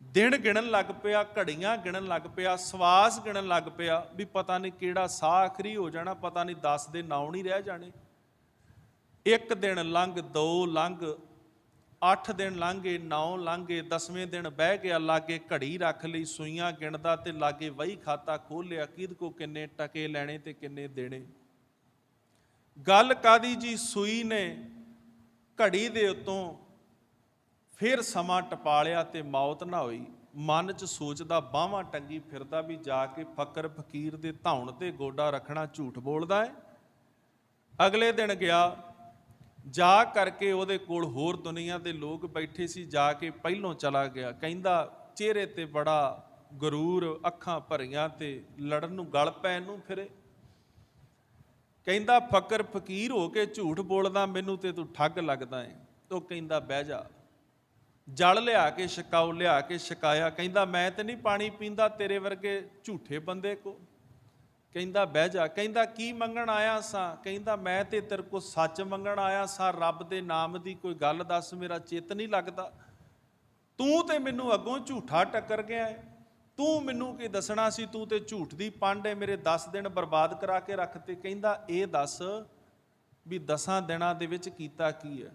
ਦਿਨ ਗਿਣਨ ਲੱਗ ਪਿਆ, ਘੜੀਆਂ ਗਿਣਨ ਲੱਗ ਪਿਆ, ਸਵਾਸ ਗਿਣਨ ਲੱਗ ਪਿਆ ਵੀ ਪਤਾ ਨਹੀਂ ਕਿਹੜਾ ਸਾਹ ਆਖਰੀ ਹੋ ਜਾਣਾ, ਪਤਾ ਨਹੀਂ 10 ਦੇ ਨਾਉ ਨਹੀਂ ਰਹਿ ਜਾਣੇ। 1 ਦਿਨ ਲੰਘ, 2 ਲੰਘ, 8 ਦਿਨ ਲੰਘੇ, 9 ਲੰਘੇ, 10ਵੇਂ ਦਿਨ ਬਹਿ ਗਿਆ, ਲਾਗੇ ਘੜੀ ਰੱਖ ਲਈ, ਸੂਈਆਂ ਗਿਣਦਾ ਤੇ ਲਾਗੇ ਵਹੀ ਖਾਤਾ ਖੋਲ ਲਿਆ, ਕਿਹਦੇ ਕੋ ਕਿੰਨੇ ਟਕੇ ਲੈਣੇ ਤੇ ਕਿੰਨੇ ਦੇਣੇ। ਗੱਲ ਕਾਦੀ ਜੀ, ਸੂਈ ਨੇ ਘੜੀ ਦੇ ਉੱਤੋਂ ਫਿਰ ਸਮਾਂ ਟਪਾ ਲਿਆ ਤੇ ਮੌਤ ਨਾ ਹੋਈ। ਮਨ 'ਚ ਸੋਚਦਾ, ਬਾਹਾਂ ਟੰਗੀ ਫਿਰਦਾ ਵੀ ਜਾ ਕੇ ਫਕਰ ਫਕੀਰ ਦੇ ਧੌਣ ਤੇ ਗੋਡਾ ਰੱਖਣਾ ਝੂਠ ਬੋਲਦਾ ਹੈ। ਅਗਲੇ ਦਿਨ ਗਿਆ, ਜਾ ਕਰਕੇ ਉਹਦੇ ਕੋਲ ਹੋਰ ਦੁਨੀਆ ਦੇ ਲੋਕ ਬੈਠੇ ਸੀ, ਜਾ ਕੇ ਪਹਿਲੋਂ ਚਲਾ ਗਿਆ। ਕਹਿੰਦਾ ਚਿਹਰੇ ਤੇ ਬੜਾ ਗਰੂਰ, ਅੱਖਾਂ ਭਰੀਆਂ ਤੇ ਲੜਨ ਨੂੰ ਗਲ ਪੈਣ ਨੂੰ ਫਿਰੇ। ਕਹਿੰਦਾ ਫਕਰ ਫਕੀਰ ਹੋ ਕੇ ਝੂਠ ਬੋਲਦਾ, ਮੈਨੂੰ ਤੇ ਤੂੰ ਠੱਗ ਲੱਗਦਾ ਹੈ। ਉਹ ਕਹਿੰਦਾ ਬਹਿ ਜਾ, ਜਲ ਲਿਆ ਕੇ ਛਕਾਓ, ਲਿਆ ਕੇ ਛਕਾਇਆ। ਕਹਿੰਦਾ ਮੈਂ ਤੇ ਨਹੀਂ ਪਾਣੀ ਪੀਂਦਾ ਤੇਰੇ ਵਰਗੇ ਝੂਠੇ ਬੰਦੇ ਕੋ। ਕਹਿੰਦਾ ਬਹਿ ਜਾ। ਕਹਿੰਦਾ ਕੀ ਮੰਗਣ ਆਇਆ ਸਾਂ? ਕਹਿੰਦਾ ਮੈਂ ਤੇ ਤੇਰੇ ਕੋ ਸੱਚ ਮੰਗਣ ਆਇਆ ਸਾਂ, ਰੱਬ ਦੇ ਨਾਮ ਦੀ ਕੋਈ ਗੱਲ ਦੱਸ, ਮੇਰਾ ਚਿੱਤ ਨਹੀਂ ਲੱਗਦਾ। ਤੂੰ ਤੇ ਮੈਨੂੰ ਅੱਗੋਂ ਝੂਠਾ ਟੱਕਰ ਗਿਆ ਹੈ, ਤੂੰ ਮੈਨੂੰ ਕੀ ਦੱਸਣਾ ਸੀ, ਤੂੰ ਤੇ ਝੂਠ ਦੀ ਪੰਡ ਹੈ, ਮੇਰੇ 10 ਦਿਨ ਬਰਬਾਦ ਕਰਾ ਕੇ ਰੱਖਤੇ। ਕਹਿੰਦਾ ਇਹ ਦੱਸ ਵੀ 10 ਦਿਨਾਂ ਦੇ ਵਿੱਚ ਕੀਤਾ ਕੀ ਹੈ?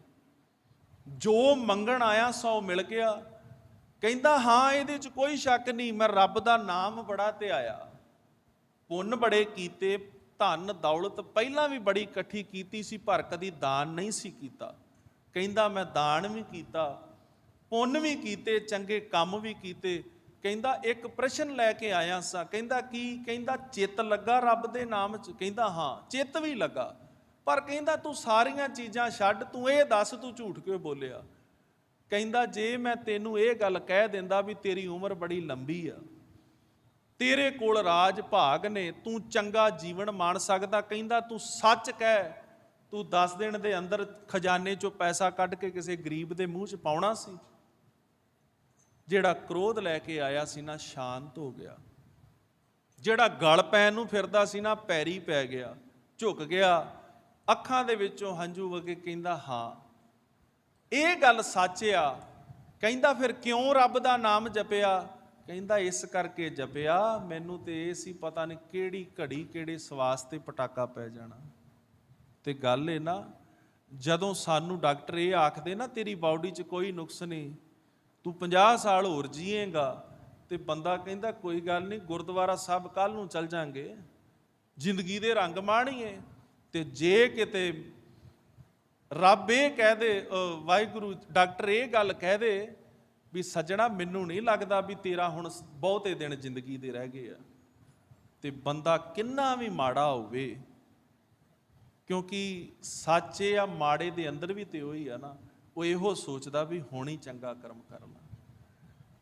ਜੋ ਮੰਗਣ ਆਇਆ ਸੋ ਮਿਲ ਗਿਆ। ਕਹਿੰਦਾ ਹਾਂ, ਇਹਦੇ 'ਚ ਕੋਈ ਸ਼ੱਕ ਨਹੀਂ, ਮੈਂ ਰੱਬ ਦਾ ਨਾਮ ਬੜਾ ਤੇ ਆਇਆ, ਪੁੰਨ ਬੜੇ ਕੀਤੇ, ਧਨ ਦੌਲਤ ਪਹਿਲਾਂ ਵੀ ਬੜੀ ਇਕੱਠੀ ਕੀਤੀ ਸੀ, ਪਰ ਕਦੀ ਦਾਨ ਨਹੀਂ ਸੀ ਕੀਤਾ। ਕਹਿੰਦਾ ਮੈਂ ਦਾਨ ਵੀ ਕੀਤਾ, ਪੁੰਨ ਵੀ ਕੀਤੇ, ਚੰਗੇ ਕੰਮ ਵੀ ਕੀਤੇ। ਕਹਿੰਦਾ ਇੱਕ ਪ੍ਰਸ਼ਨ ਲੈ ਕੇ ਆਇਆ ਸਾਂ। ਕਹਿੰਦਾ ਕੀ? ਕਹਿੰਦਾ ਚਿੱਤ ਲੱਗਾ ਰੱਬ ਦੇ ਨਾਮ 'ਚ? ਕਹਿੰਦਾ ਹਾਂ, ਚਿੱਤ ਵੀ ਲੱਗਾ, ਪਰ ਕਹਿੰਦਾ ਤੂੰ ਸਾਰੀਆਂ ਚੀਜ਼ਾਂ ਛੱਡ, ਤੂੰ ਇਹ ਦੱਸ ਤੂੰ ਝੂਠ ਕਿਉਂ ਬੋਲਿਆ? ਕਹਿੰਦਾ ਜੇ ਮੈਂ ਤੈਨੂੰ ਇਹ ਗੱਲ ਕਹਿ ਦਿੰਦਾ ਵੀ ਤੇਰੀ ਉਮਰ ਬੜੀ ਲੰਬੀ ਆ, ਤੇਰੇ ਕੋਲ ਰਾਜ ਭਾਗ ਨੇ, ਤੂੰ ਚੰਗਾ ਜੀਵਨ ਮਾਣ ਸਕਦਾ, ਕਹਿੰਦਾ ਤੂੰ ਸੱਚ ਕਹਿ, ਤੂੰ 10 ਦਿਨ ਦੇ ਅੰਦਰ ਖਜ਼ਾਨੇ 'ਚੋਂ ਪੈਸਾ ਕੱਢ ਕੇ ਕਿਸੇ ਗਰੀਬ ਦੇ ਮੂੰਹ 'ਚ ਪਾਉਣਾ ਸੀ। ਜਿਹੜਾ ਕ੍ਰੋਧ ਲੈ ਕੇ ਆਇਆ ਸੀ ਨਾ, ਸ਼ਾਂਤ ਹੋ ਗਿਆ। ਜਿਹੜਾ ਗਲ ਪੈਣ ਨੂੰ ਫਿਰਦਾ ਸੀ ਨਾ, ਪੈਰੀ ਪੈ ਗਿਆ, ਝੁਕ ਗਿਆ, ਅੱਖਾਂ ਦੇ ਵਿੱਚੋਂ ਹੰਝੂ ਵਗੇ। ਕਹਿੰਦਾ ਹਾਂ, ਇਹ ਗੱਲ ਸੱਚ ਆ। ਕਹਿੰਦਾ ਫਿਰ ਕਿਉਂ ਰੱਬ ਦਾ ਨਾਮ ਜਪਿਆ? ਕਹਿੰਦਾ ਇਸ ਕਰਕੇ ਜਪਿਆ, ਮੈਨੂੰ ਤੇ ਇਹ ਸੀ ਪਤਾ ਨਹੀਂ ਕਿਹੜੀ ਘੜੀ ਕਿਹੜੇ ਸਵਾਸ ਤੇ ਪਟਾਕਾ ਪੈ ਜਾਣਾ। ਤੇ ਗੱਲ ਇਹ ਨਾ, ਜਦੋਂ ਸਾਨੂੰ ਡਾਕਟਰ ਇਹ ਆਖਦੇ ਨਾ ਤੇਰੀ ਬਾਡੀ 'ਚ ਕੋਈ ਨੁਕਸ ਨਹੀਂ, ਤੂੰ 50 ਸਾਲ ਹੋਰ ਜੀਏਗਾ, ਤੇ ਬੰਦਾ ਕਹਿੰਦਾ ਕੋਈ ਗੱਲ ਨਹੀਂ, ਗੁਰਦੁਆਰਾ ਸਾਹਿਬ ਕੱਲ ਨੂੰ ਚੱਲ ਜਾਂਗੇ, ਜ਼ਿੰਦਗੀ ਦੇ ਰੰਗ ਮਾਣੀਏ। ਤੇ ਜੇ ਕਿਤੇ ਰੱਬ ਇਹ ਕਹਿ ਦੇ, ਵਾਹਿਗੁਰੂ ਡਾਕਟਰ ਇਹ ਗੱਲ ਕਹਿ ਦੇ ਵੀ ਸੱਜਣਾ ਮੈਨੂੰ ਨਹੀਂ ਲੱਗਦਾ ਵੀ ਤੇਰਾ ਹੁਣ ਬਹੁਤੇ ਦਿਨ ਜ਼ਿੰਦਗੀ ਦੇ ਰਹਿ ਗਏ ਆ, ਤੇ ਬੰਦਾ ਕਿੰਨਾ ਵੀ ਮਾੜਾ ਹੋਵੇ, ਕਿਉਂਕਿ ਸੱਚੇ ਆ ਮਾੜੇ ਦੇ ਅੰਦਰ ਵੀ ਤੇ ਉਹੀ ਆ ਨਾ, ਉਹ ਇਹੋ ਸੋਚਦਾ ਵੀ ਹੁਣ ਹੀ ਚੰਗਾ ਕਰਮ ਕਰਨਾ।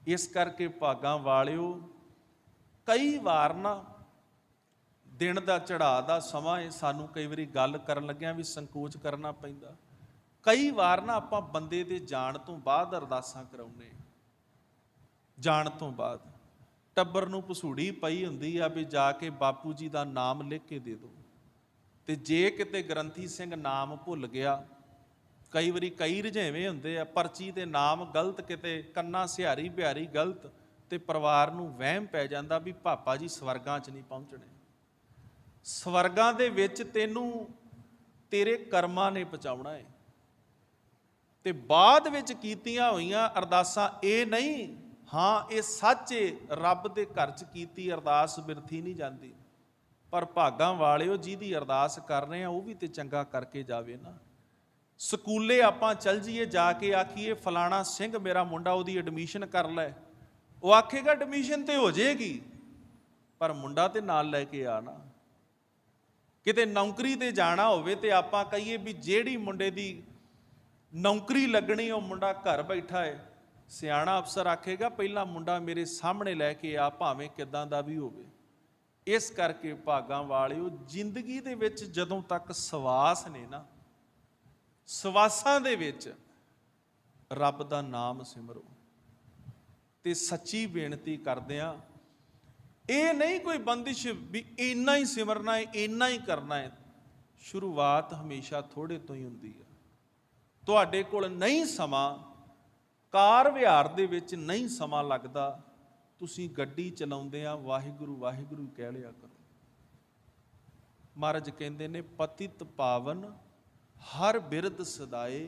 ਇਸ ਕਰਕੇ ਭਾਗਾਂ ਵਾਲਿਓ, ਕਈ ਵਾਰ ਨਾ ਦਿਨ ਦਾ ਚੜ੍ਹਾਅ ਦਾ ਸਮਾਂ ਹੈ, ਸਾਨੂੰ ਕਈ ਵਾਰੀ ਗੱਲ ਕਰਨ ਲੱਗਿਆਂ ਵੀ ਸੰਕੋਚ ਕਰਨਾ ਪੈਂਦਾ। ਕਈ ਵਾਰ ਨਾ ਆਪਾਂ ਬੰਦੇ ਦੇ ਜਾਣ ਤੋਂ ਬਾਅਦ ਅਰਦਾਸਾਂ ਕਰਾਉਂਦੇ, ਜਾਣ ਤੋਂ ਬਾਅਦ ਟੱਬਰ ਨੂੰ ਪਸੂੜੀ ਪਈ ਹੁੰਦੀ ਆ ਵੀ ਜਾ ਕੇ ਬਾਪੂ ਜੀ ਦਾ ਨਾਮ ਲਿਖ ਕੇ ਦੇ ਦਿਓ। ਤੇ ਜੇ ਕਿਤੇ ਗ੍ਰੰਥੀ ਸਿੰਘ ਨਾਮ ਭੁੱਲ ਗਿਆ, ਕਈ ਵਾਰੀ ਕਈ ਰੁਝੇਵੇਂ ਹੁੰਦੇ ਆ, ਪਰਚੀ ਦੇ ਨਾਮ ਗਲਤ, ਕਿਤੇ ਕੰਨਾ ਸਿਹਾਰੀ ਬਿਹਾਰੀ ਗਲਤ, ਤੇ ਪਰਿਵਾਰ ਨੂੰ ਵਹਿਮ ਪੈ ਜਾਂਦਾ ਵੀ ਪਾਪਾ ਜੀ ਸਵਰਗਾਂ 'ਚ ਨਹੀਂ ਪਹੁੰਚਣੇ। ਸਵਰਗਾਂ ਦੇ ਵਿੱਚ ਤੈਨੂੰ ਤੇਰੇ ਕਰਮਾਂ ਨੇ ਪਹੁੰਚਾਉਣਾ ਹੈ, ਤੇ ਬਾਅਦ ਵਿੱਚ ਕੀਤੀਆਂ ਹੋਈਆਂ ਅਰਦਾਸਾਂ ਇਹ ਨਹੀਂ, ਹਾਂ ਇਹ ਸੱਚ ਏ, ਰੱਬ ਦੇ ਘਰ 'ਚ ਕੀਤੀ ਅਰਦਾਸ ਬਿਰਥੀ ਨਹੀਂ ਜਾਂਦੀ। ਪਰ ਭਾਗਾਂ ਵਾਲਿਓ, ਜਿਹਦੀ ਅਰਦਾਸ ਕਰ ਰਹੇ ਆ ਉਹ ਵੀ ਤੇ ਚੰਗਾ ਕਰਕੇ ਜਾਵੇ ਨਾ। ਸਕੂਲੇ ਆਪਾਂ ਚੱਲ ਜਾਈਏ, ਜਾ ਕੇ ਆਖੀਏ ਫਲਾਣਾ ਸਿੰਘ ਮੇਰਾ ਮੁੰਡਾ, ਉਹਦੀ ਐਡਮਿਸ਼ਨ ਕਰ ਲੈ, ਉਹ ਆਖੇਗਾ ਐਡਮਿਸ਼ਨ ਤੇ ਹੋ ਜਾਏਗੀ, ਪਰ ਮੁੰਡਾ ਤੇ ਨਾਲ ਲੈ ਕੇ ਆ ਨਾ। ਕਿਤੇ ਨੌਕਰੀ ਤੇ ਜਾਣਾ ਹੋਵੇ ਤੇ ਆਪਾਂ ਕਹੀਏ ਵੀ ਜਿਹੜੀ ਮੁੰਡੇ ਦੀ ਨੌਕਰੀ ਲੱਗਣੀ ਉਹ ਮੁੰਡਾ ਘਰ ਬੈਠਾ ਹੈ, ਸਿਆਣਾ ਅਫਸਰ ਆਖੇਗਾ ਪਹਿਲਾਂ ਮੁੰਡਾ ਮੇਰੇ ਸਾਹਮਣੇ ਲੈ ਕੇ ਆ, ਭਾਵੇਂ ਕਿੱਦਾਂ ਦਾ ਵੀ ਹੋਵੇ। ਇਸ ਕਰਕੇ ਭਾਗਾਂ ਵਾਲਿਓ, ਜ਼ਿੰਦਗੀ ਦੇ ਵਿੱਚ ਜਦੋਂ ਤੱਕ ਸਵਾਸ ਨੇ ਨਾ, ਸਵਾਸਾਂ ਦੇ ਵਿੱਚ ਰੱਬ ਦਾ ਨਾਮ ਸਿਮਰੋ। ਤੇ ਸੱਚੀ ਬੇਨਤੀ ਕਰਦੇ ਆ, ਇਹ ਨਹੀਂ ਕੋਈ ਬੰਦਿਸ਼ ਵੀ ਇੰਨਾ ਹੀ ਸਿਮਰਨਾ ਹੈ, ਇੰਨਾ ਹੀ ਕਰਨਾ ਹੈ। ਸ਼ੁਰੂਆਤ ਹਮੇਸ਼ਾ ਥੋੜੇ ਤੋਂ ਹੀ ਹੁੰਦੀ ਹੈ। ਤੁਹਾਡੇ ਕੋਲ ਨਹੀਂ ਸਮਾਂ, ਕਾਰ ਵਿਹਾਰ ਦੇ ਵਿੱਚ ਨਹੀਂ ਸਮਾਂ ਲੱਗਦਾ, ਤੁਸੀਂ ਗੱਡੀ ਚਲਾਉਂਦੇ ਆ ਵਾਹਿਗੁਰੂ ਵਾਹਿਗੁਰੂ ਕਹਿ ਲਿਆ ਕਰੋ। ਮਹਾਰਾਜ ਕਹਿੰਦੇ ਨੇ ਪਤਿਤ ਪਾਵਨ ਹਰ ਬਿਰਦ ਸਦਾਏ,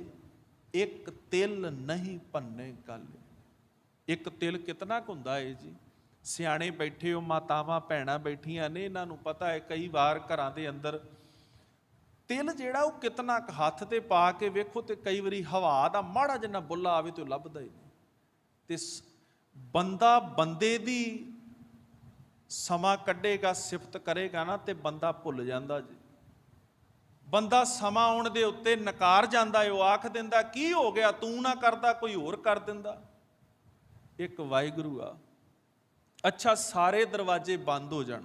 ਇੱਕ ਤਿਲ ਨਹੀਂ ਭੰਨੇ ਗੱਲ। ਇੱਕ ਤਿਲ ਕਿਤਨਾ ਕੁ ਹੁੰਦਾ ਹੈ ਜੀ? ਸਿਆਣੇ ਬੈਠੇ ਹੋ, ਮਾਤਾਵਾਂ ਭੈਣਾਂ ਬੈਠੀਆਂ ਨੇ, ਇਹਨਾਂ ਨੂੰ ਪਤਾ ਹੈ। ਕਈ ਵਾਰ ਘਰਾਂ ਦੇ ਅੰਦਰ ਤਿਲ ਜਿਹੜਾ ਉਹ ਕਿਤਨਾ ਕੁ ਹੱਥ ਤੇ ਪਾ ਕੇ ਵੇਖੋ, ਤੇ ਕਈ ਵਾਰੀ ਹਵਾ ਦਾ ਮਾੜਾ ਜਿੰਨਾ ਬੁੱਲਾ ਆਵੇ ਤੇ ਉਹ ਲੱਭਦਾ ਹੀ ਨਹੀਂ। ਤੇ ਬੰਦਾ ਬੰਦੇ ਦੀ ਸਮਾਂ ਕੱਢੇਗਾ, ਸਿਫਤ ਕਰੇਗਾ ਨਾ, ਤੇ ਬੰਦਾ ਭੁੱਲ ਜਾਂਦਾ ਜੀ। ਬੰਦਾ ਸਮਾਂ ਆਉਣ ਦੇ ਉੱਤੇ ਨਕਾਰ ਜਾਂਦਾ ਹੈ, ਉਹ ਆਖ ਦਿੰਦਾ ਕੀ ਹੋ ਗਿਆ, ਤੂੰ ਨਾ ਕਰਦਾ ਕੋਈ ਹੋਰ ਕਰ ਦਿੰਦਾ। ਇੱਕ ਵਾਹਿਗੁਰੂ ਆ। ਅੱਛਾ, ਸਾਰੇ ਦਰਵਾਜ਼ੇ ਬੰਦ ਹੋ ਜਾਣ,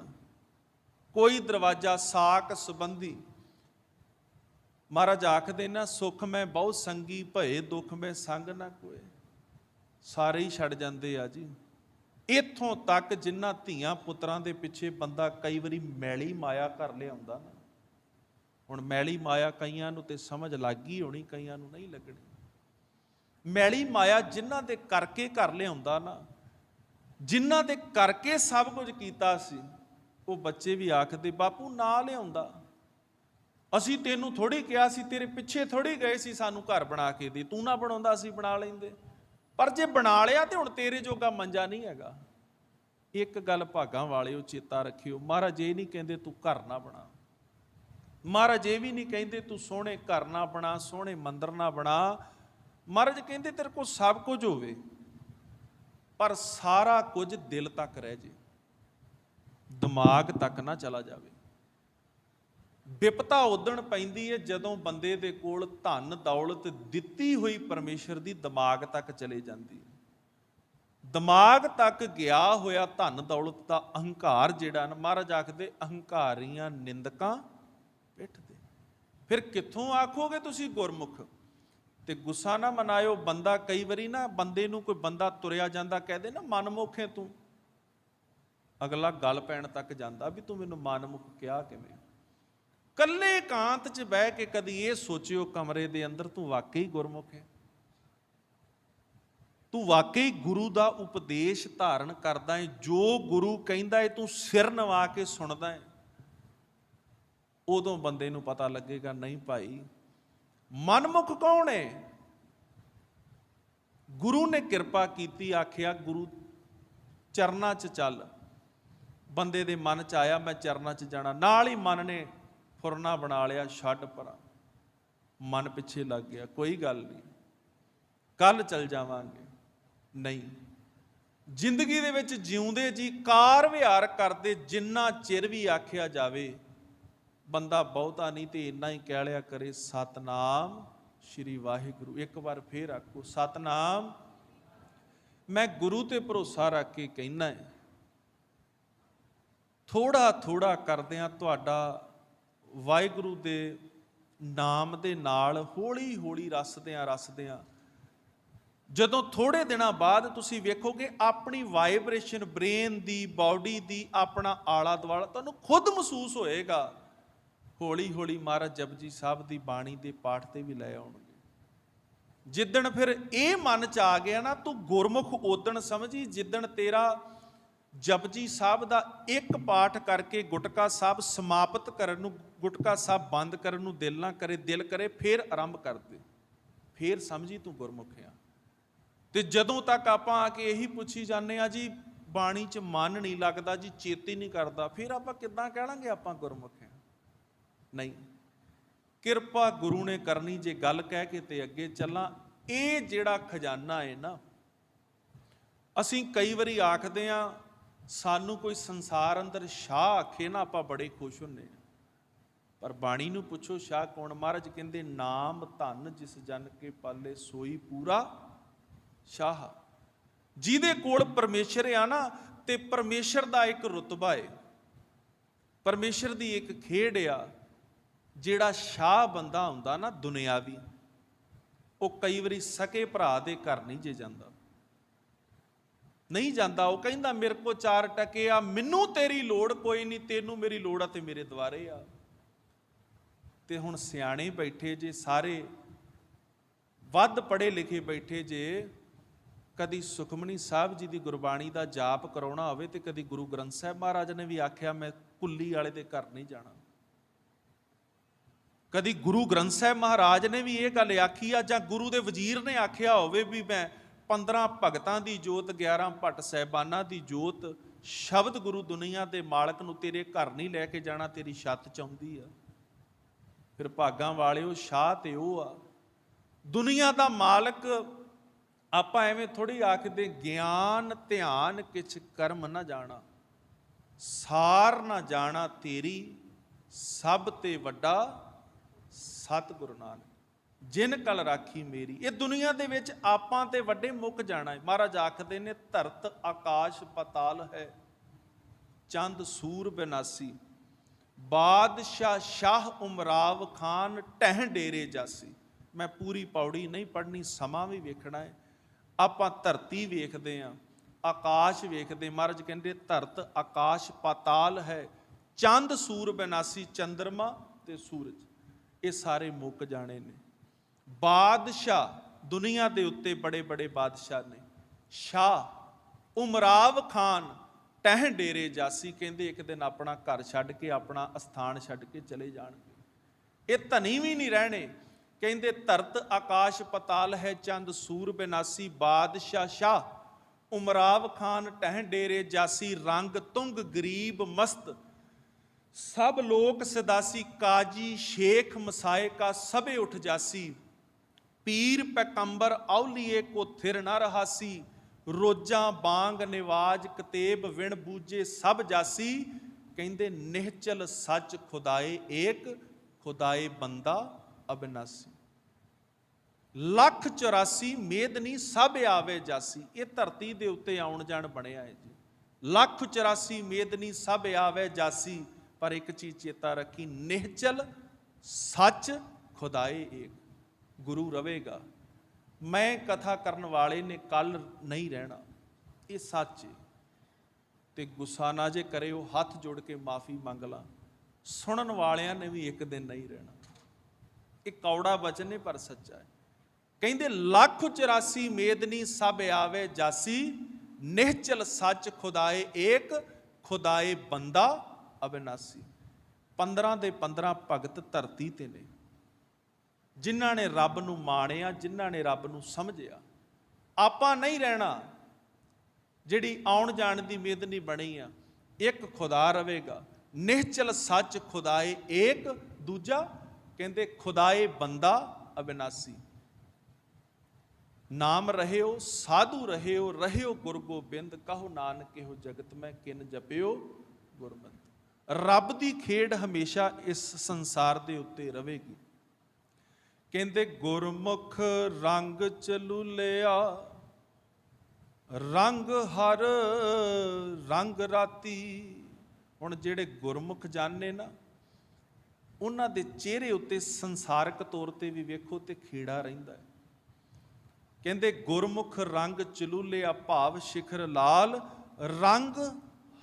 ਕੋਈ ਦਰਵਾਜ਼ਾ ਸਾਕ ਸੰਬੰਧੀ, ਮਹਾਰਾਜ ਆਖਦੇ ਨਾ ਸੁਖ ਮੈਂ ਬਹੁ ਸੰਗੀ ਭਏ, ਦੁੱਖ ਮੈਂ ਸੰਗ ਨਾ ਕੋਏ। ਸਾਰੇ ਹੀ ਛੱਡ ਜਾਂਦੇ ਆ ਜੀ। ਇੱਥੋਂ ਤੱਕ ਜਿਨ੍ਹਾਂ ਧੀਆਂ ਪੁੱਤਰਾਂ ਦੇ ਪਿੱਛੇ ਬੰਦਾ ਕਈ ਵਾਰੀ ਮੈਲੀ ਮਾਇਆ ਕਰ ਲਿਆਉਂਦਾ ਨਾ। ਹੁਣ ਮੈਲੀ ਮਾਇਆ ਕਈਆਂ ਨੂੰ ਤੇ ਸਮਝ ਲੱਗ ਗਈ ਹੋਣੀ, ਕਈਆਂ ਨੂੰ ਨਹੀਂ ਲੱਗਣੀ। ਮੈਲੀ ਮਾਇਆ ਜਿਨ੍ਹਾਂ ਦੇ ਕਰਕੇ ਕਰ ਲਿਆਉਂਦਾ ਨਾ, ਜਿਨ੍ਹਾਂ ਦੇ ਕਰਕੇ ਸਭ ਕੁਝ ਕੀਤਾ ਸੀ, ਉਹ ਬੱਚੇ ਵੀ ਆਖਦੇ ਬਾਪੂ ਨਾ ਲਿਆਉਂਦਾ, ਅਸੀਂ ਤੈਨੂੰ ਥੋੜੀ ਕਿਹਾ ਸੀ, ਤੇਰੇ ਪਿੱਛੇ ਥੋੜੀ ਗਏ ਸੀ ਸਾਨੂੰ ਘਰ ਬਣਾ ਕੇ ਦੇ, ਤੂੰ ਨਾ ਬਣਾਉਂਦਾ ਅਸੀਂ ਬਣਾ ਲੈਂਦੇ। ਪਰ ਜੇ ਬਣਾ ਲਿਆ ਤੇ ਹੁਣ ਤੇਰੇ ਜੋਗਾ ਮੰਜਾ ਨਹੀਂ ਹੈਗਾ। ਇੱਕ ਗੱਲ ਭਾਗਾਂ ਵਾਲਿਓ ਚੇਤਾ ਰੱਖਿਓ, ਮਹਾਰਾਜ ਇਹ ਨਹੀਂ ਕਹਿੰਦੇ ਤੂੰ ਘਰ ਨਾ ਬਣਾ, ਮਹਾਰਾਜ ਇਹ ਵੀ ਨਹੀਂ ਕਹਿੰਦੇ ਤੂੰ ਸੋਹਣੇ ਘਰ ਨਾ ਬਣਾ, ਸੋਹਣੇ ਮੰਦਰ ਨਾ ਬਣਾ। ਮਹਾਰਾਜ ਕਹਿੰਦੇ ਤੇਰੇ ਕੋਲ ਸਭ ਕੁਝ ਹੋਵੇ, ਪਰ ਸਾਰਾ ਕੁਝ ਦਿਲ ਤੱਕ ਰਹਿ ਜੇ, ਦਿਮਾਗ ਤੱਕ ਨਾ ਚਲਾ ਜਾਵੇ। ਵਿਪਤਾ ਉਦਣ ਪੈਂਦੀ ਹੈ ਜਦੋਂ ਬੰਦੇ ਦੇ ਕੋਲ ਧਨ ਦੌਲਤ ਦਿੱਤੀ ਹੋਈ ਪਰਮੇਸ਼ਰ ਦੀ ਦਿਮਾਗ ਤੱਕ ਚਲੇ ਜਾਂਦੀ ਹੈ। ਦਿਮਾਗ ਤੱਕ ਗਿਆ ਹੋਇਆ ਧਨ ਦੌਲਤ ਦਾ ਅਹੰਕਾਰ ਜਿਹੜਾ ਨਾ, ਮਹਾਰਾਜ ਆਖਦੇ ਅਹੰਕਾਰੀਆਂ ਨਿੰਦਕਾਂ ਪਿੱਠ ਦੇ। ਫਿਰ ਕਿੱਥੋਂ ਆਖੋਗੇ ਤੁਸੀਂ ਗੁਰਮੁਖ? ਤੇ ਗੁੱਸਾ ਨਾ ਮਨਾਇਓ। ਬੰਦਾ ਕਈ ਵਾਰੀ ਨਾ, ਬੰਦੇ ਨੂੰ ਕੋਈ ਬੰਦਾ ਤੁਰਿਆ ਜਾਂਦਾ ਕਹਦੇ ਨਾ ਮਨਮੁਖ ਹੈ ਤੂੰ, ਅਗਲਾ ਗੱਲ ਪੈਣ ਤੱਕ ਜਾਂਦਾ ਵੀ ਤੂੰ ਮੈਨੂੰ ਮਨਮੁਖ ਕਿਹਾ ਕਿਵੇਂ। ਕੱਲੇ ਇਕਾਂਤ 'ਚ ਬਹਿ ਕੇ ਕਦੀ ਇਹ ਸੋਚਿਓ ਕਮਰੇ ਦੇ ਅੰਦਰ, ਤੂੰ ਵਾਕਈ ਗੁਰਮੁਖ ਹੈ, ਤੂੰ ਵਾਕਈ ਗੁਰੂ ਦਾ ਉਪਦੇਸ਼ ਧਾਰਨ ਕਰਦਾ ਹੈ, ਜੋ ਗੁਰੂ ਕਹਿੰਦਾ ਹੈ ਤੂੰ ਸਿਰ ਨਵਾ ਕੇ ਸੁਣਦਾ ਹੈ। ਉਦੋਂ ਬੰਦੇ ਨੂੰ ਪਤਾ ਲੱਗੇਗਾ ਨਹੀਂ ਭਾਈ ਮਨਮੁਖ ਕੌਣ ਹੈ। ਗੁਰੂ ਨੇ ਕਿਰਪਾ ਕੀਤੀ, ਆਖਿਆ ਗੁਰੂ ਚਰਨਾਂ 'ਚ ਚੱਲ। ਬੰਦੇ ਦੇ ਮਨ 'ਚ ਆਇਆ ਮੈਂ ਚਰਨਾਂ 'ਚ ਜਾਣਾ, ਨਾਲ ਹੀ ਮਨ ਨੇ ਫੁਰਨਾ ਬਣਾ ਲਿਆ, ਛੱਡ ਪਰਾਂ। ਮਨ ਪਿੱਛੇ ਲੱਗ ਗਿਆ, ਕੋਈ ਗੱਲ ਨਹੀਂ, ਕੱਲ ਚੱਲ ਜਾਵਾਂਗੇ। ਨਹੀਂ, ਜ਼ਿੰਦਗੀ ਦੇ ਵਿੱਚ ਜਿਉਂਦੇ ਜੀ ਕਾਰ ਵਿਹਾਰ ਕਰਦੇ ਜਿੰਨਾ ਚਿਰ ਵੀ ਆਖਿਆ ਜਾਵੇ, ਬੰਦਾ ਬਹੁਤਾ ਨਹੀਂ ਤੇ ਇੰਨਾ ਹੀ ਕਹਿ ਲਿਆ ਕਰੇ, ਸਤਨਾਮ ਸ਼੍ਰੀ ਵਾਹਿਗੁਰੂ। ਇੱਕ ਵਾਰ ਫੇਰ ਆਖੋ, ਸਤਨਾਮ। ਮੈਂ ਗੁਰੂ ਤੇ ਭਰੋਸਾ ਰੱਖ ਕੇ ਕਹਿਣਾ ਹੈ, ਥੋੜਾ ਥੋੜਾ ਕਰਦਿਆਂ ਤੁਹਾਡਾ ਵਾਹਿਗੁਰੂ ਦੇ ਨਾਮ ਦੇ ਨਾਲ ਹੌਲੀ ਹੌਲੀ ਰਸਦਿਆਂ ਜਦੋਂ ਥੋੜੇ ਦਿਨਾਂ ਬਾਅਦ ਤੁਸੀਂ ਵੇਖੋਗੇ ਆਪਣੀ ਵਾਈਬ੍ਰੇਸ਼ਨ ਬ੍ਰੇਨ ਦੀ, ਬਾਡੀ ਦੀ, ਆਪਣਾ ਆਲਾ ਦੁਆਲਾ ਤੁਹਾਨੂੰ ਖੁਦ ਮਹਿਸੂਸ ਹੋਏਗਾ। ਹੌਲੀ ਹੌਲੀ ਮਹਾਰਾਜ ਜਪਜੀ ਸਾਹਿਬ ਦੀ ਬਾਣੀ ਦੇ ਪਾਠ ਤੇ ਵੀ ਲੈ ਆਉਣਗੇ। ਜਿੱਦਣ ਫਿਰ ਇਹ ਮਨ ਚ ਆ ਗਿਆ ਨਾ, ਤੂੰ ਗੁਰਮੁਖ ਉਦਣ ਸਮਝੀ ਜਿੱਦਣ ਤੇਰਾ ਜਪਜੀ ਸਾਹਿਬ ਦਾ ਇੱਕ ਪਾਠ ਕਰਕੇ ਗੁਟਕਾ ਸਾਹਿਬ ਸਮਾਪਤ ਕਰਨ ਨੂੰ, ਗੁਟਕਾ ਸਾਹਿਬ ਬੰਦ ਕਰਨ ਨੂੰ ਦਿਲ ਨਾ ਕਰੇ, ਦਿਲ ਕਰੇ ਫੇਰ ਆਰੰਭ ਕਰ ਦੇ, ਫੇਰ ਸਮਝੀ ਤੂੰ ਗੁਰਮੁਖ ਆ। ਤੇ ਜਦੋਂ ਤੱਕ ਆਪਾਂ ਆ ਕੇ ਇਹੀ ਪੁੱਛੀ ਜਾਂਦੇ ਆ ਜੀ ਬਾਣੀ 'ਚ ਮਨ ਨਹੀਂ ਲੱਗਦਾ ਜੀ, ਚੇਤੇ ਨਹੀਂ ਕਰਦਾ, ਫਿਰ ਆਪਾਂ ਕਿੱਦਾਂ ਕਹਿ ਲਾਂਗੇ ਆਪਾਂ ਗੁਰਮੁਖ ਆ? ਨਹੀਂ, ਕਿਰਪਾ ਗੁਰੂ ਨੇ ਕਰਨੀ ਜੇ ਗੱਲ ਕਹਿ ਕੇ ਤੇ ਅੱਗੇ ਚੱਲਾਂ। ਇਹ ਜਿਹੜਾ ਖਜ਼ਾਨਾ ਹੈ ਨਾ, ਅਸੀਂ ਕਈ ਵਾਰੀ ਆਖਦੇ ਆ ਸਾਨੂੰ ਕੋਈ ਸੰਸਾਰ ਅੰਦਰ ਸ਼ਾਹ ਆਖੇ ਨਾ, ਆਪਾਂ ਬੜੇ ਖੁਸ਼ ਹੁੰਦੇ ਆ। ਪਰ ਬਾਣੀ ਨੂੰ ਪੁੱਛੋ ਸ਼ਾਹ ਕੌਣ? ਮਹਾਰਾਜ ਕਹਿੰਦੇ ਨਾਮ ਧਨ ਜਿਸ ਜਨ ਕੇ ਪਾਲੇ ਸੋਈ ਪੂਰਾ ਸ਼ਾਹ। ਜਿਹਦੇ ਕੋਲ ਪਰਮੇਸ਼ਰ ਆ ਨਾ, ਤੇ ਪਰਮੇਸ਼ਰ ਦਾ ਇੱਕ ਰੁਤਬਾ ਹੈ, ਪਰਮੇਸ਼ਰ ਦੀ ਇੱਕ ਖੇਡ ਆ। ਜਿਹੜਾ ਸ਼ਾਹ ਬੰਦਾ ਹੁੰਦਾ ਨਾ ਦੁਨਿਆਵੀ, ਉਹ ਕਈ ਵਾਰੀ ਸਕੇ ਭਰਾ ਦੇ ਘਰ ਨਹੀਂ ਜੇ ਜਾਂਦਾ, ਨਹੀਂ ਜਾਂਦਾ। ਉਹ ਕਹਿੰਦਾ ਮੇਰੇ ਕੋਲ 4 ਟਕੇ ਆ, ਮੈਨੂੰ ਤੇਰੀ ਲੋੜ ਕੋਈ ਨਹੀਂ, ਤੈਨੂੰ ਮੇਰੀ ਲੋੜ ਆ ਤੇ ਮੇਰੇ ਦੁਆਰੇ ਆ। ਤੇ ਹੁਣ ਸਿਆਣੇ ਬੈਠੇ ਜੇ, ਸਾਰੇ ਵੱਧ ਪੜ੍ਹੇ ਲਿਖੇ ਬੈਠੇ ਜੇ, ਕਦੀ ਸੁਖਮਨੀ ਸਾਹਿਬ ਜੀ ਦੀ ਗੁਰਬਾਣੀ ਦਾ ਜਾਪ ਕਰਾਉਣਾ ਹੋਵੇ ਤੇ ਕਦੀ ਗੁਰੂ ਗ੍ਰੰਥ ਸਾਹਿਬ ਮਹਾਰਾਜ ਨੇ ਵੀ ਆਖਿਆ ਮੈਂ ਕੁੱਲੀ ਵਾਲੇ ਦੇ ਘਰ ਨਹੀਂ ਜਾਣਾ। ਕਦੀ ਗੁਰੂ ਗ੍ਰੰਥ ਸਾਹਿਬ ਮਹਾਰਾਜ ਨੇ ਵੀ ਇਹ ਗੱਲ ਆਖੀ ਆ, ਜਾਂ ਗੁਰੂ ਦੇ ਵਜ਼ੀਰ ਨੇ ਆਖਿਆ ਹੋਵੇ ਵੀ ਮੈਂ 15 ਭਗਤਾਂ ਦੀ ਜੋਤ, 11 ਭੱਟ ਸਾਹਿਬਾਨਾਂ ਦੀ ਜੋਤ, ਸ਼ਬਦ ਗੁਰੂ ਦੁਨੀਆ ਦੇ ਮਾਲਕ ਨੂੰ ਤੇਰੇ ਘਰ ਨਹੀਂ ਲੈ ਕੇ ਜਾਣਾ, ਤੇਰੀ ਛੱਤ ਚਾਹੁੰਦੀ ਆ। ਫਿਰ ਭਾਗਾਂ ਵਾਲਿਓ, ਸ਼ਾਹ ਤੇ ਉਹ ਆ ਦੁਨੀਆ ਦਾ ਮਾਲਕ। ਆਪਾਂ ਐਵੇਂ ਥੋੜੀ ਆਖਦੇ ਗਿਆਨ ਧਿਆਨ ਕਿਛ ਕਰਮ ਨਾ ਜਾਣਾ, ਸਾਰ ਨਾ ਜਾਣਾ ਤੇਰੀ ਸਭ ਤੇ ਵੱਡਾ ਸਤਿਗੁਰੂ ਨਾਨਕ ਜਿਨ ਕਲ ਰਾਖੀ ਮੇਰੀ। ਇਹ ਦੁਨੀਆ ਦੇ ਵਿੱਚ ਆਪਾਂ ਤੇ ਵੱਡੇ ਮੁੱਕ ਜਾਣਾ ਹੈ। ਮਹਾਰਾਜ ਆਖਦੇ ਨੇ ਧਰਤ ਆਕਾਸ਼ ਪਤਾਲ ਹੈ, ਚੰਦ ਸੂਰ ਬਿਨਾਸੀ, ਬਾਦਸ਼ਾਹ ਸ਼ਾਹ ਉਮਰਾਵ ਖਾਨ ਟਹਿ ਡੇਰੇ ਜਾਸੀ। ਮੈਂ ਪੂਰੀ ਪੌੜੀ ਨਹੀਂ ਪੜ੍ਹਨੀ, ਸਮਾਂ ਵੀ ਵੇਖਣਾ ਹੈ। ਆਪਾਂ ਧਰਤੀ ਵੇਖਦੇ ਹਾਂ, ਆਕਾਸ਼ ਵੇਖਦੇ। ਮਹਾਰਾਜ ਕਹਿੰਦੇ ਧਰਤ ਆਕਾਸ਼ ਪਾਤਾਲ ਹੈ, ਚੰਦ ਸੂਰ ਬਿਨਾਸੀ, ਚੰਦਰਮਾ ਤੇ ਸੂਰਜ ਇਹ ਸਾਰੇ ਮੁੱਕ ਜਾਣੇ ਨੇ। ਬਾਦਸ਼ਾਹ ਦੁਨੀਆ ਦੇ ਉੱਤੇ ਬੜੇ ਬੜੇ ਬਾਦਸ਼ਾਹ ਨੇ। ਸ਼ਾਹ ਉਮਰਾਵ ਖਾਨ ਟਹਿ ਡੇਰੇ ਜਾਸੀ, ਕਹਿੰਦੇ ਇੱਕ ਦਿਨ ਆਪਣਾ ਘਰ ਛੱਡ ਕੇ, ਆਪਣਾ ਅਸਥਾਨ ਛੱਡ ਕੇ ਚਲੇ ਜਾਣਗੇ। ਇਹ ਧਨੀ ਵੀ ਨਹੀਂ ਰਹਿਣੇ। ਕਹਿੰਦੇ ਧਰਤ ਆਕਾਸ਼ ਪਤਾਲ ਹੈ, ਚੰਦ ਸੂਰ ਬਿਨਾਸੀ, ਬਾਦਸ਼ਾਹ ਸ਼ਾਹ ਉਮਰਾਵ ਖਾਨ ਟਹਿ ਡੇਰੇ ਜਾਸੀ, ਰੰਗ ਤੁੰਗ ਗਰੀਬ ਮਸਤ ਸਭ ਲੋਕ ਸਦਾਸੀ, ਕਾਜੀ ਸ਼ੇਖ ਮਸਾਏ ਕਾ ਸਭੇ ਉਠ ਜਾਸੀ, ਪੀਰ ਪੈਕੰਬਰ ਔਲੀਏ ਕੋ ਥਿਰ ਨਾ ਰਹਾਸੀ, ਰੋਜਾਂ ਬਾਂਗ ਨਿਵਾਜ ਕਤੇਬ ਵਿਣ ਬੂਝੇ ਸਭ ਜਾਸੀ। ਕਹਿੰਦੇ ਨਿਹਚਲ ਸੱਚ ਖੁਦਾਏ ਏਕ, ਖੁਦਾਏ ਬੰਦਾ ਅਬਿਨਾਸੀ, 184 ਮੇਦਨੀ ਸਭ ਆਵੇ ਜਾਸੀ। ਇਹ ਧਰਤੀ ਦੇ ਉੱਤੇ ਆਉਣ ਜਾਣ ਬਣਿਆ ਹੈ ਜੀ। 184 ਮੇਦਨੀ ਸਭ ਆਵੇ ਜਾਸੀ, ਪਰ ਇੱਕ ਚੀਜ਼ ਚੇਤਾ ਰੱਖੀ, ਨਿਹਚਲ ਸੱਚ ਖੁਦਾਏ ਏਕ, ਗੁਰੂ ਰਵੇਗਾ। ਮੈਂ ਕਥਾ ਕਰਨ ਵਾਲੇ ਨੇ ਕੱਲ ਨਹੀਂ ਰਹਿਣਾ, ਇਹ ਸੱਚ ਹੈ। ਤੇ ਗੁੱਸਾ ਨਾ ਜੇ ਕਰੇ, ਉਹ ਹੱਥ ਜੋੜ ਕੇ ਮਾਫੀ ਮੰਗ ਲਾ। ਸੁਣਨ ਵਾਲਿਆਂ ਨੇ ਵੀ ਇੱਕ ਦਿਨ ਨਹੀਂ ਰਹਿਣਾ। ਇਹ ਕੌੜਾ ਬਚਨ ਨੇ ਪਰ ਸੱਚਾ ਹੈ। ਕਹਿੰਦੇ 184 ਮੇਦਨੀ ਸਭ ਆਵੇ ਜਾਸੀ, ਨਿਹਚਲ ਸੱਚ ਖੁਦਾਏ ਏਕ, ਖੁਦਾਏ ਬੰਦਾ ਅਬਿਨਾਸੀ। 15 ਦੇ 15 ਭਗਤ ਧਰਤੀ ਤੇ ਨੇ, ਜਿਨ੍ਹਾਂ ਨੇ ਰੱਬ ਨੂੰ ਮਾਣਿਆ, ਜਿਨ੍ਹਾਂ ਨੇ ਰੱਬ ਨੂੰ ਸਮਝਿਆ। ਆਪਾਂ ਨਹੀਂ ਰਹਿਣਾ। ਜਿਹੜੀ ਆਉਣ ਜਾਣ ਦੀ ਮਿਹਦ ਨਹੀਂ ਬਣੀ ਆ। ਇੱਕ ਖੁਦਾ ਰਵੇਗਾ, ਨਿਹਚਲ ਸੱਚ ਖੁਦਾਏ ਏਕ, ਦੂਜਾ ਕਹਿੰਦੇ ਖੁਦਾਏ ਬੰਦਾ ਅਬਿਨਾਸੀ। ਨਾਮ ਰਹਿਓ ਸਾਧੂ ਰਹਿਓ, ਰਹਿਓ ਗੁਰ ਗੋਬਿੰਦ, ਕਹੋ ਨਾਨਕ ਇਹੋ ਜਗਤ ਮੈਂ ਕਿਨ ਜਪਿਓ ਗੁਰਮੰਤ। ਰੱਬ ਦੀ ਖੇਡ ਹਮੇਸ਼ਾ ਇਸ ਸੰਸਾਰ ਦੇ ਉੱਤੇ ਰਵੇਗੀ। ਕਹਿੰਦੇ ਗੁਰਮੁਖ ਰੰਗ ਚਲੂਲਿਆ, ਰੰਗ ਹਰ ਰੰਗ ਰਾਤੀ। ਹੁਣ ਜਿਹੜੇ ਗੁਰਮੁਖ ਜਾਣੇ ਨਾ, ਉਹਨਾਂ ਦੇ ਚਿਹਰੇ ਉੱਤੇ ਸੰਸਾਰਕ ਤੌਰ ਤੇ ਵੀ ਵੇਖੋ ਤੇ ਖੇੜਾ ਰਹਿੰਦਾ ਹੈ। ਕਹਿੰਦੇ ਗੁਰਮੁਖ ਰੰਗ ਚਲੂਲਿਆ, ਭਾਵ ਸਿਖਰ ਲਾਲ, ਰੰਗ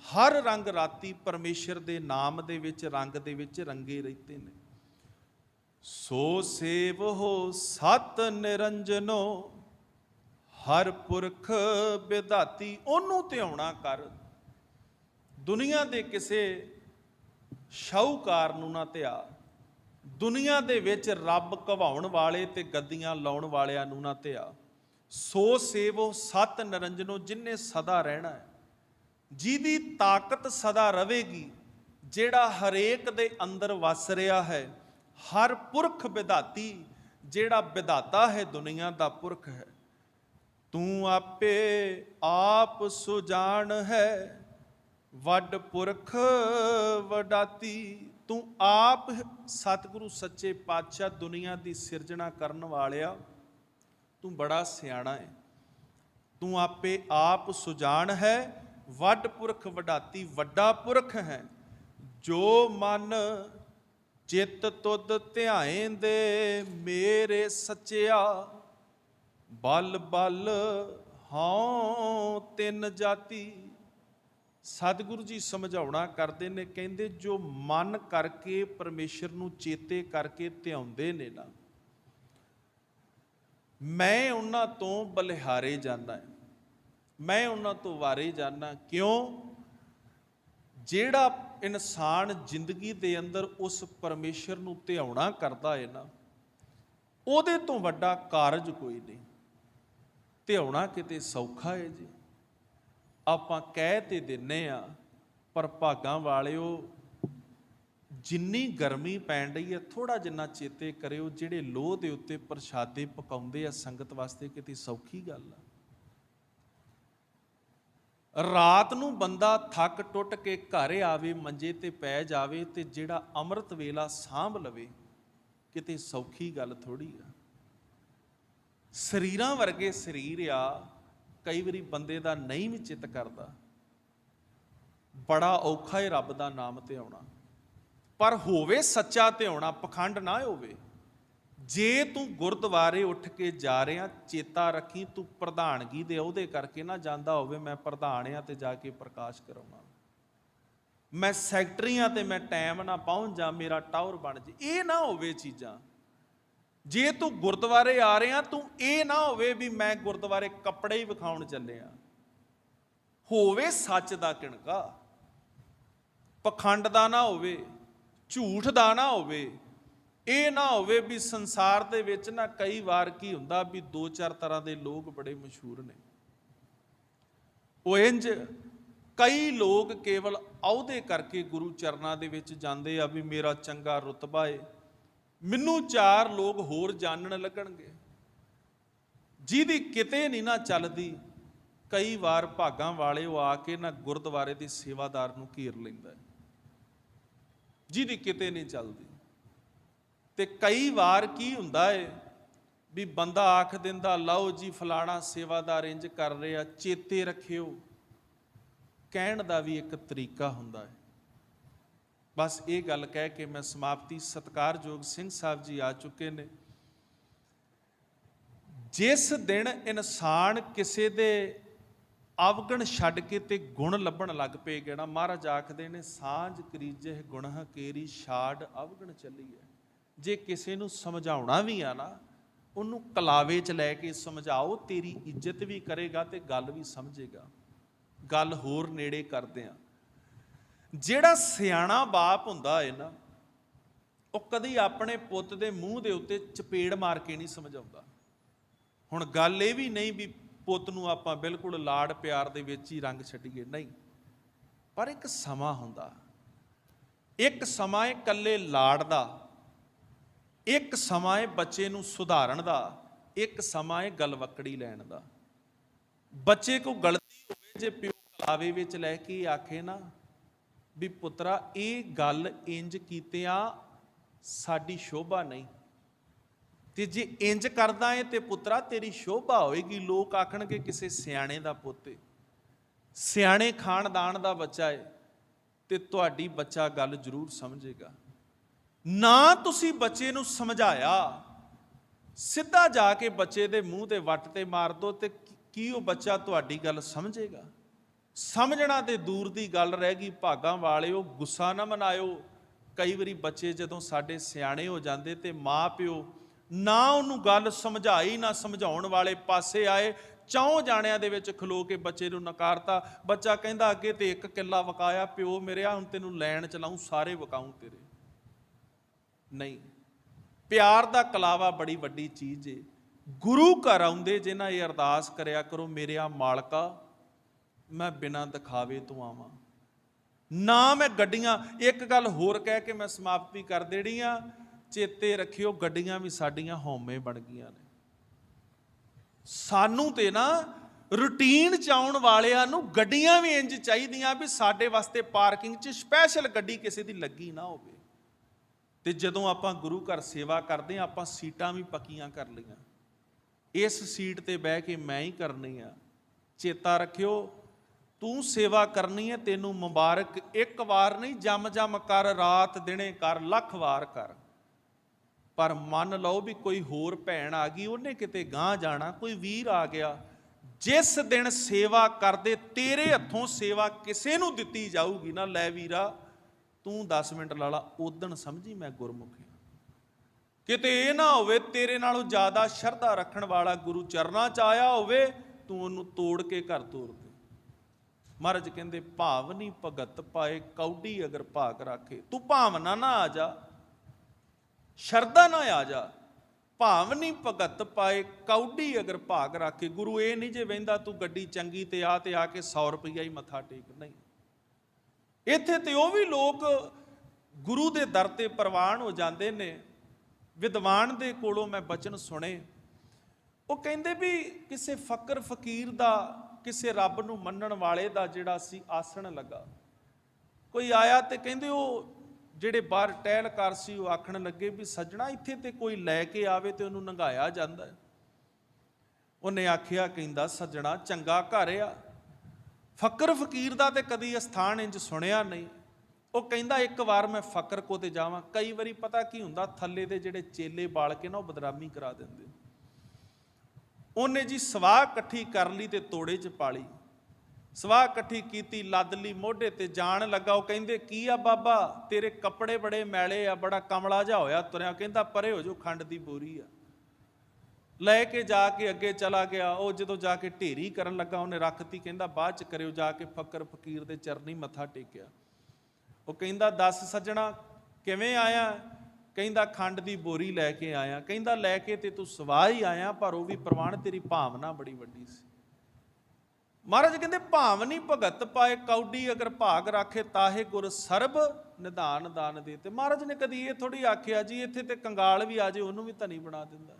ਹਰ ਰੰਗ ਰਾਤੀ। ਪਰਮੇਸ਼ਰ ਦੇ ਨਾਮ ਦੇ ਵਿੱਚ, ਰੰਗ ਦੇ ਵਿੱਚ ਰੰਗੇ ਰਹਿੰਦੇ ਨੇ। ਸੋ ਸੇਵ ਹੋ ਸਤ ਨਿਰੰਜਨੋ, ਹਰ ਪੁਰਖ ਵਿਧਾਤੀ। ਉਹਨੂੰ ਧਿਆਉਣਾ ਕਰ, ਦੁਨੀਆ ਦੇ ਕਿਸੇ ਸ਼ਾਹੂਕਾਰ ਨੂੰ ਨਾ ਧਿਆ, ਦੁਨੀਆ ਦੇ ਵਿੱਚ ਰੱਬ ਘਵਾਉਣ ਵਾਲੇ ਤੇ ਗੱਦੀਆਂ ਲਾਉਣ ਵਾਲਿਆਂ ਨੂੰ ਨਾ ਧਿਆ। ਸੋ ਸੇਵੋ ਸਤ ਨਿਰੰਜਨੋ, ਜਿਨਨੇ ਸਦਾ ਰਹਿਣਾ ਹੈ, ਜਿਹਦੀ ਤਾਕਤ ਸਦਾ ਰਵੇਗੀ, ਜਿਹੜਾ ਹਰੇਕ ਦੇ ਅੰਦਰ ਵਸ ਰਿਹਾ ਹੈ। ਹਰ ਪੁਰਖ ਵਿਧਾਤੀ, ਜਿਹੜਾ ਵਿਧਾਤਾ ਹੈ, ਦੁਨੀਆ ਦਾ ਪੁਰਖ ਹੈ। ਤੂੰ ਆਪੇ ਆਪ ਸੁਜਾਨ ਹੈ, ਵੱਡ ਪੁਰਖ ਵਡਾਤੀ। ਤੂੰ ਆਪ ਸਤਿਗੁਰੂ ਸੱਚੇ ਪਾਤਸ਼ਾਹ, ਦੁਨੀਆ ਦੀ ਸਿਰਜਣਾ ਕਰਨ ਵਾਲਿਆ, ਤੂੰ ਬੜਾ ਸਿਆਣਾ ਹੈ। ਤੂੰ ਆਪੇ ਆਪ ਸੁਜਾਨ ਹੈ, ਵੱਡ ਪੁਰਖ ਵਡਾਤੀ, ਵੱਡਾ ਪੁਰਖ ਹੈ। ਜੋ ਮਨ ਚਿੱਤ ਤੁਧ ਧਿਆਏਂਦੇ, ਮੇਰੇ ਸੱਚਿਆ, ਬਲ ਬਲ ਹਉ ਤਿੰਨ ਜਾਤੀ। ਸਤਿਗੁਰੂ ਜੀ ਸਮਝਾਉਣਾ ਕਰਦੇ ਨੇ, ਕਹਿੰਦੇ ਜੋ ਮਨ ਕਰਕੇ ਪਰਮੇਸ਼ਰ ਨੂੰ ਚੇਤੇ ਕਰਕੇ ਧਿਆਉਂਦੇ ਨੇ ਨਾ, ਮੈਂ ਉਹਨਾਂ ਤੋਂ ਬਲਿਹਾਰੇ ਜਾਂਦਾ ਹੈ, ਮੈਂ ਉਹਨਾਂ ਤੋਂ ਵਾਰੇ ਜਾਂਦਾ। ਕਿਉਂ? ਜਿਹੜਾ ਇਨਸਾਨ ਜ਼ਿੰਦਗੀ ਦੇ ਅੰਦਰ ਉਸ ਪਰਮੇਸ਼ਰ ਨੂੰ ਧਿਆਉਣਾ ਕਰਦਾ ਹੈ ਨਾ, ਉਹਦੇ ਤੋਂ ਵੱਡਾ ਕਾਰਜ ਕੋਈ ਨਹੀਂ। ਧਿਆਉਣਾ ਕਿਤੇ ਸੌਖਾ ਹੈ ਜੀ, ਆਪਾਂ ਕਹਿ ਤੇ ਦਿੰਨੇ ਆ, ਪਰ ਭਾਗਾਂ ਵਾਲਿਓ, ਜਿੰਨੀ ਗਰਮੀ ਪੈਣ ਰਹੀ ਹੈ, ਥੋੜਾ ਜਿੰਨਾ ਚੇਤੇ ਕਰਿਓ, ਜਿਹੜੇ ਲੋਹ ਦੇ ਉੱਤੇ ਪ੍ਰਸ਼ਾਦੇ ਪਕਾਉਂਦੇ ਆ ਸੰਗਤ ਵਾਸਤੇ, ਕਿਤੇ ਸੌਖੀ ਗੱਲ ਆ। ਰਾਤ ਨੂੰ ਬੰਦਾ ਥੱਕ ਟੁੱਟ ਕੇ ਘਰ ਆਵੇ, ਮੰਜੇ ਤੇ ਪੈ ਜਾਵੇ, ਤੇ ਜਿਹੜਾ ਅੰਮ੍ਰਿਤ ਵੇਲਾ ਸਾਂਭ ਲਵੇ, ਕਿਤੇ ਸੌਖੀ ਗੱਲ ਥੋੜੀ ਆ। ਸਰੀਰਾਂ ਵਰਗੇ ਸਰੀਰ ਆ, ਕਈ ਵਾਰੀ ਬੰਦੇ ਦਾ ਨਹੀਂ ਵੀ ਚਿੱਤ ਕਰਦਾ। ਬੜਾ ਔਖਾ ਹੈ ਰੱਬ ਦਾ ਨਾਮ ਧਿਆਉਣਾ, ਪਰ ਹੋਵੇ ਸੱਚਾ ਧਿਆਉਣਾ, ਪਖੰਡ ਨਾ ਹੋਵੇ। ਜੇ ਤੂੰ ਗੁਰਦੁਆਰੇ ਉੱਠ ਕੇ ਜਾ ਰਿਹਾ, ਚੇਤਾ ਰੱਖੀ ਤੂੰ ਪ੍ਰਧਾਨਗੀ ਦੇ ਅਹੁਦੇ ਕਰਕੇ ਨਾ ਜਾਂਦਾ ਹੋਵੇ, ਮੈਂ ਪ੍ਰਧਾਨ ਆ ਤੇ ਜਾ ਕੇ ਪ੍ਰਕਾਸ਼ ਕਰਾਉਣਾ, ਮੈਂ ਸੈਕਟਰੀ ਆ ਤੇ ਮੈਂ ਟਾਈਮ ਨਾ ਪਹੁੰਚ ਜਾ, ਮੇਰਾ ਟਾਵਰ ਬਣ ਜੇ। ਇਹ ਨਾ ਹੋਵੇ ਚੀਜ਼ਾਂ। ਜੇ ਤੂੰ ਗੁਰਦੁਆਰੇ ਆ ਰਿਹਾ, ਤੂੰ ਇਹ ਨਾ ਹੋਵੇ ਵੀ ਮੈਂ ਗੁਰਦੁਆਰੇ ਕੱਪੜੇ ਹੀ ਵਿਖਾਉਣ ਚੱਲਿਆ। ਹੋਵੇ ਸੱਚ ਦਾ ਕਿਣਕਾ, ਪਖੰਡ ਦਾ ਨਾ ਹੋਵੇ, ਝੂਠ ਦਾ ਨਾ ਹੋਵੇ। ਇਹ ਨਾ ਹੋਵੇ ਵੀ ਸੰਸਾਰ ਦੇ ਵਿੱਚ ਨਾ ਕਈ ਵਾਰ ਕੀ ਹੁੰਦਾ ਵੀ ਦੋ ਚਾਰ ਤਰ੍ਹਾਂ ਦੇ ਲੋਕ ਬੜੇ ਮਸ਼ਹੂਰ ਨੇ। ਉਹ ਇੰਜ ਕਈ ਲੋਕ ਕੇਵਲ ਅਹੁਦੇ ਕਰਕੇ ਗੁਰੂ ਚਰਨਾਂ ਦੇ ਵਿੱਚ ਜਾਂਦੇ ਆ ਵੀ ਮੇਰਾ ਚੰਗਾ ਰੁਤਬਾ ਏ, ਮੈਨੂੰ ਚਾਰ ਲੋਕ ਹੋਰ ਜਾਣਨ ਲੱਗਣਗੇ। ਜਿਹਦੀ ਕਿਤੇ ਨਹੀਂ ਨਾ ਚੱਲਦੀ, ਕਈ ਵਾਰ ਭਾਗਾਂ ਵਾਲੇ ਉਹ ਆ ਕੇ ਨਾ ਗੁਰਦੁਆਰੇ ਦੇ ਸੇਵਾਦਾਰ ਨੂੰ ਘੇਰ ਲੈਂਦਾ, ਜਿਹਦੀ ਕਿਤੇ ਨਹੀਂ ਚੱਲਦੀ। ਤੇ ਕਈ ਵਾਰ ਕੀ ਹੁੰਦਾ ਏ ਵੀ ਬੰਦਾ ਆਖ ਦਿੰਦਾ, ਲਓ ਜੀ ਫਲਾਣਾ ਸੇਵਾਦਾਰ ਇੰਜ ਕਰ ਰਿਹਾ, ਚੇਤੇ ਰੱਖਿਓ। ਕਹਿਣ ਦਾ ਵੀ ਇੱਕ ਤਰੀਕਾ ਹੁੰਦਾ ਹੈ। ਬਸ ਇਹ ਗੱਲ ਕਹਿ ਕੇ ਮੈਂ ਸਮਾਪਤੀ। ਸਤਿਕਾਰਯੋਗ ਸਿੰਘ ਸਾਹਿਬ ਜੀ ਆ ਚੁੱਕੇ ਨੇ। ਜਿਸ ਦਿਨ ਇਨਸਾਨ ਕਿਸੇ ਦੇ ਅਵਗਣ ਛੱਡ ਕੇ ਤੇ ਗੁਣ ਲੱਭਣ ਲੱਗ ਪਏਗਾ ਨਾ, ਮਹਾਰਾਜ ਆਖਦੇ ਨੇ, ਸਾਂਝ ਕਰੀਜੇ ਗੁਣਹ ਕੇਰੀ, ਛਾੜ ਅਵਗਣ ਚੱਲੀ ਹੈ। ਜੇ ਕਿਸੇ ਨੂੰ ਸਮਝਾਉਣਾ ਵੀ ਆ ਨਾ, ਉਹਨੂੰ ਕਲਾਵੇ 'ਚ ਲੈ ਕੇ ਸਮਝਾਓ, ਤੇਰੀ ਇੱਜ਼ਤ ਵੀ ਕਰੇਗਾ ਤੇ ਗੱਲ ਵੀ ਸਮਝੇਗਾ। ਗੱਲ ਹੋਰ ਨੇੜੇ ਕਰਦੇ ਆ। ਜਿਹੜਾ ਸਿਆਣਾ ਬਾਪ ਹੁੰਦਾ ਹੈ ਨਾ, ਉਹ ਕਦੀ ਆਪਣੇ ਪੁੱਤ ਦੇ ਮੂੰਹ ਦੇ ਉੱਤੇ ਚਪੇੜ ਮਾਰ ਕੇ ਨਹੀਂ ਸਮਝਾਉਂਦਾ। ਹੁਣ ਗੱਲ ਇਹ ਵੀ ਨਹੀਂ ਵੀ ਪੁੱਤ ਨੂੰ ਆਪਾਂ ਬਿਲਕੁਲ ਲਾਡ ਪਿਆਰ ਦੇ ਵਿੱਚ ਹੀ ਰੰਗ ਛੱਡੀਏ, ਨਹੀਂ। ਪਰ ਇੱਕ ਸਮਾਂ ਹੁੰਦਾ, ਇੱਕ ਸਮਾਂ ਹੈ ਇਕੱਲੇ ਲਾੜ ਦਾ, ਇੱਕ ਸਮਾਂ ਹੈ ਬੱਚੇ ਨੂੰ ਸੁਧਾਰਨ ਦਾ, ਇੱਕ ਸਮਾਂ ਹੈ ਗਲਵੱਕੜੀ ਲੈਣ ਦਾ। ਬੱਚੇ ਕੋ ਗਲਤੀ ਹੋਵੇ, ਜੇ ਪਿਓ ਕਲਾਵੇ ਵਿੱਚ ਲੈ ਕੇ ਆਖੇ ਨਾ ਵੀ ਪੁੱਤਰਾ ਇਹ ਗੱਲ ਇੰਜ ਕੀਤਿਆਂ ਸਾਡੀ ਸ਼ੋਭਾ ਨਹੀਂ, ਤੇ ਜੇ ਇੰਜ ਕਰਦਾ ਹੈ ਤੇ ਪੁੱਤਰਾ ਤੇਰੀ ਸ਼ੋਭਾ ਹੋਏਗੀ, ਲੋਕ ਆਖਣਗੇ ਕਿਸੇ ਸਿਆਣੇ ਦਾ ਪੁੱਤ ਹੈ, ਸਿਆਣੇ ਖਾਨਦਾਨ ਦਾ ਬੱਚਾ ਹੈ, ਤੇ ਤੁਹਾਡੀ ਬੱਚਾ ਗੱਲ ਜ਼ਰੂਰ ਸਮਝੇਗਾ। ਨਾ ਤੁਸੀਂ ਬੱਚੇ ਨੂੰ ਸਮਝਾਇਆ, ਸਿੱਧਾ ਜਾ ਕੇ ਬੱਚੇ ਦੇ ਮੂੰਹ ਤੇ ਵੱਟ ਤੇ ਮਾਰ ਦੋ, ਤੇ ਕੀ ਉਹ ਬੱਚਾ ਤੁਹਾਡੀ ਗੱਲ ਸਮਝੇਗਾ? ਸਮਝਣਾ ਤੇ ਦੂਰ ਦੀ ਗੱਲ ਰਹਿ ਗਈ। ਭਾਗਾਂ ਵਾਲਿਓ, ਗੁੱਸਾ ਨਾ ਮਨਾਇਓ। ਕਈ ਵਾਰੀ ਬੱਚੇ ਜਦੋਂ ਸਾਡੇ ਸਿਆਣੇ ਹੋ ਜਾਂਦੇ ਤੇ ਮਾਂ ਪਿਓ ਨਾ ਉਹਨੂੰ ਗੱਲ ਸਮਝਾਈ, ਨਾ ਸਮਝਾਉਣ ਵਾਲੇ ਪਾਸੇ ਆਏ, ਚੌਂ ਜਾਣਿਆਂ ਦੇ ਵਿੱਚ ਖਲੋ ਕੇ ਬੱਚੇ ਨੂੰ ਨਕਾਰਤਾ। ਬੱਚਾ ਕਹਿੰਦਾ ਅੱਗੇ ਤੇ 1 ਕਿੱਲਾ ਵਕਾਇਆ, ਪਿਓ ਮੇਰਿਆ ਹੁਣ ਤੈਨੂੰ ਲੈਣ ਚਲਾਉਂ, ਸਾਰੇ ਵਕਾਊਂ ਤੇਰੇ। ਨਹੀਂ, ਪਿਆਰ ਦਾ ਕਲਾਵਾ ਬੜੀ ਵੱਡੀ ਚੀਜ਼ ਏ। ਗੁਰੂ ਘਰ ਆਉਂਦੇ ਜਿਨ੍ਹਾਂ ਇਹ ਅਰਦਾਸ ਕਰਿਆ ਕਰੋ, ਮੇਰਿਆ ਮਾਲਕਾ ਮੈਂ ਬਿਨਾਂ ਦਿਖਾਵੇ ਤੋਂ ਆਵਾਂ, ਨਾ ਮੈਂ ਗੱਡੀਆਂ। ਇੱਕ ਗੱਲ ਹੋਰ ਕਹਿ ਕੇ ਮੈਂ ਸਮਾਪਤੀ ਕਰ ਦੇਣੀ ਆ, ਚੇਤੇ ਰੱਖਿਓ ਗੱਡੀਆਂ ਵੀ ਸਾਡੀਆਂ ਹਉਮੈ ਬਣ ਗਈਆਂ ਨੇ। ਸਾਨੂੰ ਤੇ ਨਾ ਰੂਟੀਨ ਚ ਆਉਣ ਵਾਲਿਆਂ ਨੂੰ ਗੱਡੀਆਂ ਵੀ ਇੰਜ ਚਾਹੀਦੀਆਂ ਵੀ ਸਾਡੇ ਵਾਸਤੇ ਪਾਰਕਿੰਗ 'ਚ ਸਪੈਸ਼ਲ ਗੱਡੀ ਕਿਸੇ ਦੀ ਲੱਗੀ ਨਾ ਹੋਵੇ। ਤੇ ਜਦੋਂ ਆਪਾਂ ਗੁਰੂ ਘਰ ਸੇਵਾ ਕਰਦੇ ਹਾਂ, ਆਪਾਂ ਸੀਟਾਂ ਵੀ ਪੱਕੀਆਂ ਕਰ ਲਈਆਂ, ਇਸ ਸੀਟ ਤੇ ਬਹਿ ਕੇ ਮੈਂ ਹੀ ਕਰਨੀ ਆ। ਚੇਤਾ ਰੱਖਿਓ, ਤੂੰ ਸੇਵਾ ਕਰਨੀ ਹੈ, ਤੈਨੂੰ ਮੁਬਾਰਕ। ਇੱਕ ਵਾਰ ਨਹੀਂ, ਜਮ ਜਮ ਕਰ, ਰਾਤ ਦਿਨੇ ਕਰ, ਲੱਖ ਵਾਰ ਕਰ। ਪਰ ਮੰਨ ਲਓ ਵੀ ਕੋਈ ਹੋਰ ਭੈਣ ਆ ਗਈ, ਉਹਨੇ ਕਿਤੇ ਗਾਂਹ ਜਾਣਾ, ਕੋਈ ਵੀਰ ਆ ਗਿਆ, ਜਿਸ ਦਿਨ ਸੇਵਾ ਕਰਦੇ ਤੇਰੇ ਹੱਥੋਂ ਸੇਵਾ ਕਿਸੇ ਨੂੰ ਦਿੱਤੀ ਜਾਊਗੀ ਨਾ, ਲੈ ਵੀਰਾ ਤੂੰ 10 ਮਿੰਟ ਲਾ ਲਾ, ਉਦਣ ਸਮਝੀ ਮੈਂ ਗੁਰਮੁਖੀ। ਕਿਤੇ ਇਹ ਨਾ ਹੋਵੇ ਤੇਰੇ ਨਾਲੋਂ ਜ਼ਿਆਦਾ ਸ਼ਰਧਾ ਰੱਖਣ ਵਾਲਾ ਗੁਰੂ ਚਰਨਾਂ 'ਚ ਆਇਆ ਹੋਵੇ, ਤੂੰ ਉਹਨੂੰ ਤੋੜ ਕੇ ਘਰ ਤੋਰ ਦੇ। ਮਹਾਰਾਜ ਕਹਿੰਦੇ ਭਾਵਨੀ ਭਗਤ ਪਾਏ, ਕੌਡੀ ਅਗਰ ਭਾਗ ਰਾਖੇ। ਤੂੰ ਭਾਵਨਾ ਨਾ ਆ ਜਾ, ਸ਼ਰਧਾ ਨਾ ਆ ਜਾ। ਭਾਵਨੀ ਭਗਤ ਪਾਏ, ਕੌਡੀ ਅਗਰ ਭਾਗ ਰਾਖੇ। ਗੁਰੂ ਇਹ ਨਹੀਂ ਜੇ ਵਹਿੰਦਾ ਤੂੰ ਗੱਡੀ ਚੰਗੀ ਤੇ ਆ ਕੇ 100 ਰੁਪਈਆ ਹੀ ਮੱਥਾ ਟੇਕ, ਨਹੀਂ। ਇੱਥੇ ਤੇ ਉਹ ਵੀ ਲੋਕ ਗੁਰੂ ਦੇ ਦਰ ਤੇ ਪ੍ਰਵਾਨ ਹੋ ਜਾਂਦੇ ਨੇ। ਵਿਦਵਾਨ ਦੇ ਕੋਲੋਂ ਮੈਂ ਬਚਨ ਸੁਣੇ, ਉਹ ਕਹਿੰਦੇ ਵੀ ਕਿਸੇ ਫਕਰ ਫਕੀਰ ਦਾ, ਕਿਸੇ ਰੱਬ ਨੂੰ ਮੰਨਣ ਵਾਲੇ ਦਾ ਜਿਹੜਾ ਸੀ ਆਸਣ ਲੱਗਾ। ਕੋਈ ਆਇਆ ਤੇ ਕਹਿੰਦੇ ਉਹ ਜਿਹੜੇ ਬਾਹਰ ਟਹਿਲਕਾਰ ਸੀ ਉਹ ਆਖਣ ਲੱਗੇ ਵੀ ਸੱਜਣਾ ਇੱਥੇ ਤੇ ਕੋਈ ਲੈ ਕੇ ਆਵੇ ਤੇ ਉਹਨੂੰ ਨੰਗਾਇਆ ਜਾਂਦਾ। ਉਹਨੇ ਆਖਿਆ, ਕਹਿੰਦਾ ਸੱਜਣਾ ਚੰਗਾ ਘਰ ਆ, ਫਕਰ ਫਕੀਰ ਦਾ ਤੇ ਕਦੀ ਅਸਥਾਨ ਇੰਜ ਸੁਣਿਆ ਨਹੀਂ। ਉਹ ਕਹਿੰਦਾ ਇੱਕ ਵਾਰ ਮੈਂ ਫਕਰ ਕੋ ਤੇ ਜਾਵਾਂ। ਕਈ ਵਾਰੀ ਪਤਾ ਕੀ ਹੁੰਦਾ, ਥੱਲੇ ਦੇ ਜਿਹੜੇ ਚੇਲੇ ਬਾਲ ਕੇ ਨਾ ਉਹ ਬਦਨਾਮੀ ਕਰਾ ਦਿੰਦੇ। ਉਹਨੇ ਜੀ ਸਵਾਹ ਇਕੱਠੀ ਕਰ ਲਈ ਤੇ ਤੋੜੇ 'ਚ ਪਾਲੀ। ਸਵਾਹ ਇਕੱਠੀ ਕੀਤੀ, ਲੱਦ ਲਈ ਮੋਢੇ ਤੇ, ਜਾਣ ਲੱਗਾ। ਉਹ ਕਹਿੰਦੇ ਕੀ ਆ ਬਾਬਾ, ਤੇਰੇ ਕੱਪੜੇ ਬੜੇ ਮੈਲੇ ਆ, ਬੜਾ ਕਮਲਾ ਜਿਹਾ ਹੋਇਆ ਤੁਰਿਆ। ਕਹਿੰਦਾ ਪਰੇ ਹੋ ਜੋ, ਖੰਡ ਦੀ ਬੋਰੀ ਆ। ਲੈ ਕੇ ਜਾ ਕੇ ਅੱਗੇ ਚਲਾ ਗਿਆ। ਉਹ ਜਦੋਂ ਜਾ ਕੇ ਢੇਰੀ ਕਰਨ ਲੱਗਾ, ਉਹਨੇ ਰੱਖਤੀ। ਕਹਿੰਦਾ ਬਾਅਦ 'ਚ ਕਰਿਓ। ਜਾ ਕੇ ਫਕਰ ਫਕੀਰ ਦੇ ਚਰਨੀ ਮੱਥਾ ਟੇਕਿਆ। ਉਹ ਕਹਿੰਦਾ ਦੱਸ ਸੱਜਣਾ ਕਿਵੇਂ ਆਇਆ? ਕਹਿੰਦਾ ਖੰਡ ਦੀ ਬੋਰੀ ਲੈ ਕੇ ਆਇਆ। ਕਹਿੰਦਾ ਲੈ ਕੇ ਤੇ ਤੂੰ ਸਵਾਹ ਹੀ ਆਇਆ, ਪਰ ਉਹ ਵੀ ਪ੍ਰਵਾਨ, ਤੇਰੀ ਭਾਵਨਾ ਬੜੀ ਵੱਡੀ ਸੀ। ਮਹਾਰਾਜ ਕਹਿੰਦੇ ਭਾਵਨੀ ਭਗਤ ਪਾਏ, ਕੌਡੀ ਅਗਰ ਭਾਗ ਰਾਖੇ, ਤਾਹੇ ਗੁਰ ਸਰਬ ਨਿਧਾਨ ਦਾਨ ਦੇ। ਤੇ ਮਹਾਰਾਜ ਨੇ ਕਦੀ ਇਹ ਥੋੜੀ ਆਖਿਆ ਜੀ ਇੱਥੇ ਤੇ ਕੰਗਾਲ ਵੀ ਆ ਜੇ ਉਹਨੂੰ ਵੀ ਧਨੀ ਬਣਾ ਦਿੰਦਾ,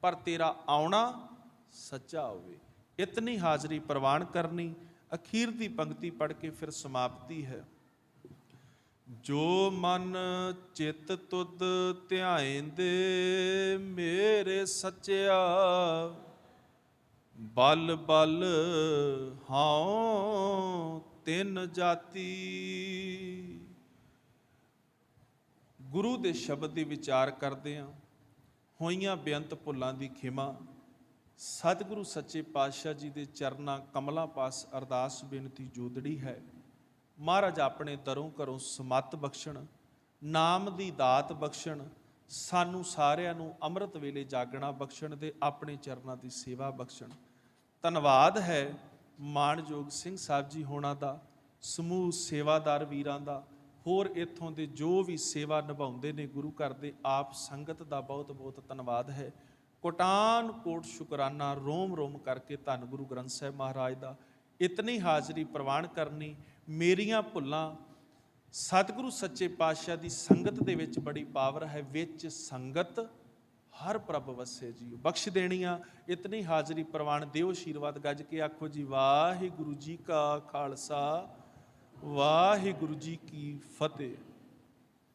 ਪਰ ਤੇਰਾ ਆਉਣਾ ਸੱਚਾ ਹੋਵੇ। ਇਤਨੀ ਹਾਜ਼ਰੀ ਪ੍ਰਵਾਨ ਕਰਨੀ। ਅਖੀਰ ਦੀ ਪੰਕਤੀ ਪੜ੍ਹ ਕੇ ਫਿਰ ਸਮਾਪਤੀ ਹੈ। ਜੋ ਮਨ ਚਿੱਤ ਤੁਧ ਧਿਆਇਂਦੇ, ਮੇਰੇ ਸੱਚਿਆ ਬਲ ਬਲ ਹਾਉ ਤਿੰਨ ਜਾਤੀ। ਗੁਰੂ ਦੇ ਸ਼ਬਦ ਦੀ ਵਿਚਾਰ ਕਰਦੇ ਹਾਂ, ਹੋਈਆਂ ਬੇਅੰਤ ਭੁੱਲਾਂ ਦੀ ਖਿਮਾ। ਸਤਿਗੁਰੂ ਸੱਚੇ ਪਾਤਸ਼ਾਹ ਜੀ ਦੇ ਚਰਨਾਂ ਕਮਲਾਂ ਪਾਸ ਅਰਦਾਸ ਬੇਨਤੀ ਜੋਦੜੀ ਹੈ। ਮਹਾਰਾਜ ਆਪਣੇ ਦਰੋਂ ਘਰੋਂ ਸਮੱਤ ਬਖਸ਼ਣ, ਨਾਮ ਦੀ ਦਾਤ ਬਖਸ਼ਣ, ਸਾਨੂੰ ਸਾਰਿਆਂ ਨੂੰ ਅੰਮ੍ਰਿਤ ਵੇਲੇ ਜਾਗਣਾ ਬਖਸ਼ਣ ਦੇ, ਆਪਣੇ ਚਰਨਾਂ ਦੀ ਸੇਵਾ ਬਖਸ਼ਣ। ਧੰਨਵਾਦ ਹੈ ਮਾਣਯੋਗ ਸਿੰਘ ਸਾਹਿਬ ਜੀ ਹੋਣਾ ਦਾ, ਸਮੂਹ ਸੇਵਾਦਾਰ ਵੀਰਾਂ ਦਾ, ਹੋਰ ਇੱਥੋਂ ਦੇ ਜੋ ਵੀ ਸੇਵਾ ਨਿਭਾਉਂਦੇ ਨੇ ਗੁਰੂ ਘਰ ਦੇ, ਆਪ ਸੰਗਤ ਦਾ ਬਹੁਤ ਬਹੁਤ ਧੰਨਵਾਦ ਹੈ। ਕੋਟਾਨ ਕੋਟ ਸ਼ੁਕਰਾਨਾ ਰੋਮ ਰੋਮ ਕਰਕੇ ਧੰਨ ਗੁਰੂ ਗ੍ਰੰਥ ਸਾਹਿਬ ਮਹਾਰਾਜ ਦਾ ਇਤਨੀ ਹਾਜ਼ਰੀ ਪ੍ਰਵਾਨ ਕਰਨੀ। ਮੇਰੀਆਂ ਭੁੱਲਾਂ ਸਤਿਗੁਰੂ ਸੱਚੇ ਪਾਤਸ਼ਾਹ ਦੀ ਸੰਗਤ ਦੇ ਵਿੱਚ ਬੜੀ ਪਾਵਰ ਹੈ, ਵਿੱਚ ਸੰਗਤ ਹਰ ਪ੍ਰਭ ਵਸੇ ਜੀ। ਬਖਸ਼ ਦੇਣੀਆਂ ਇਤਨੀ ਹਾਜ਼ਰੀ ਪ੍ਰਵਾਨ ਦਿਓ। ਆਸ਼ੀਰਵਾਦ ਗੱਜ ਕੇ ਆਖੋ ਜੀ ਵਾਹਿਗੁਰੂ ਜੀ ਕਾ ਖਾਲਸਾ ਵਾਹਿਗੁਰੂ ਜੀ ਕੀ ਫਤਿਹ।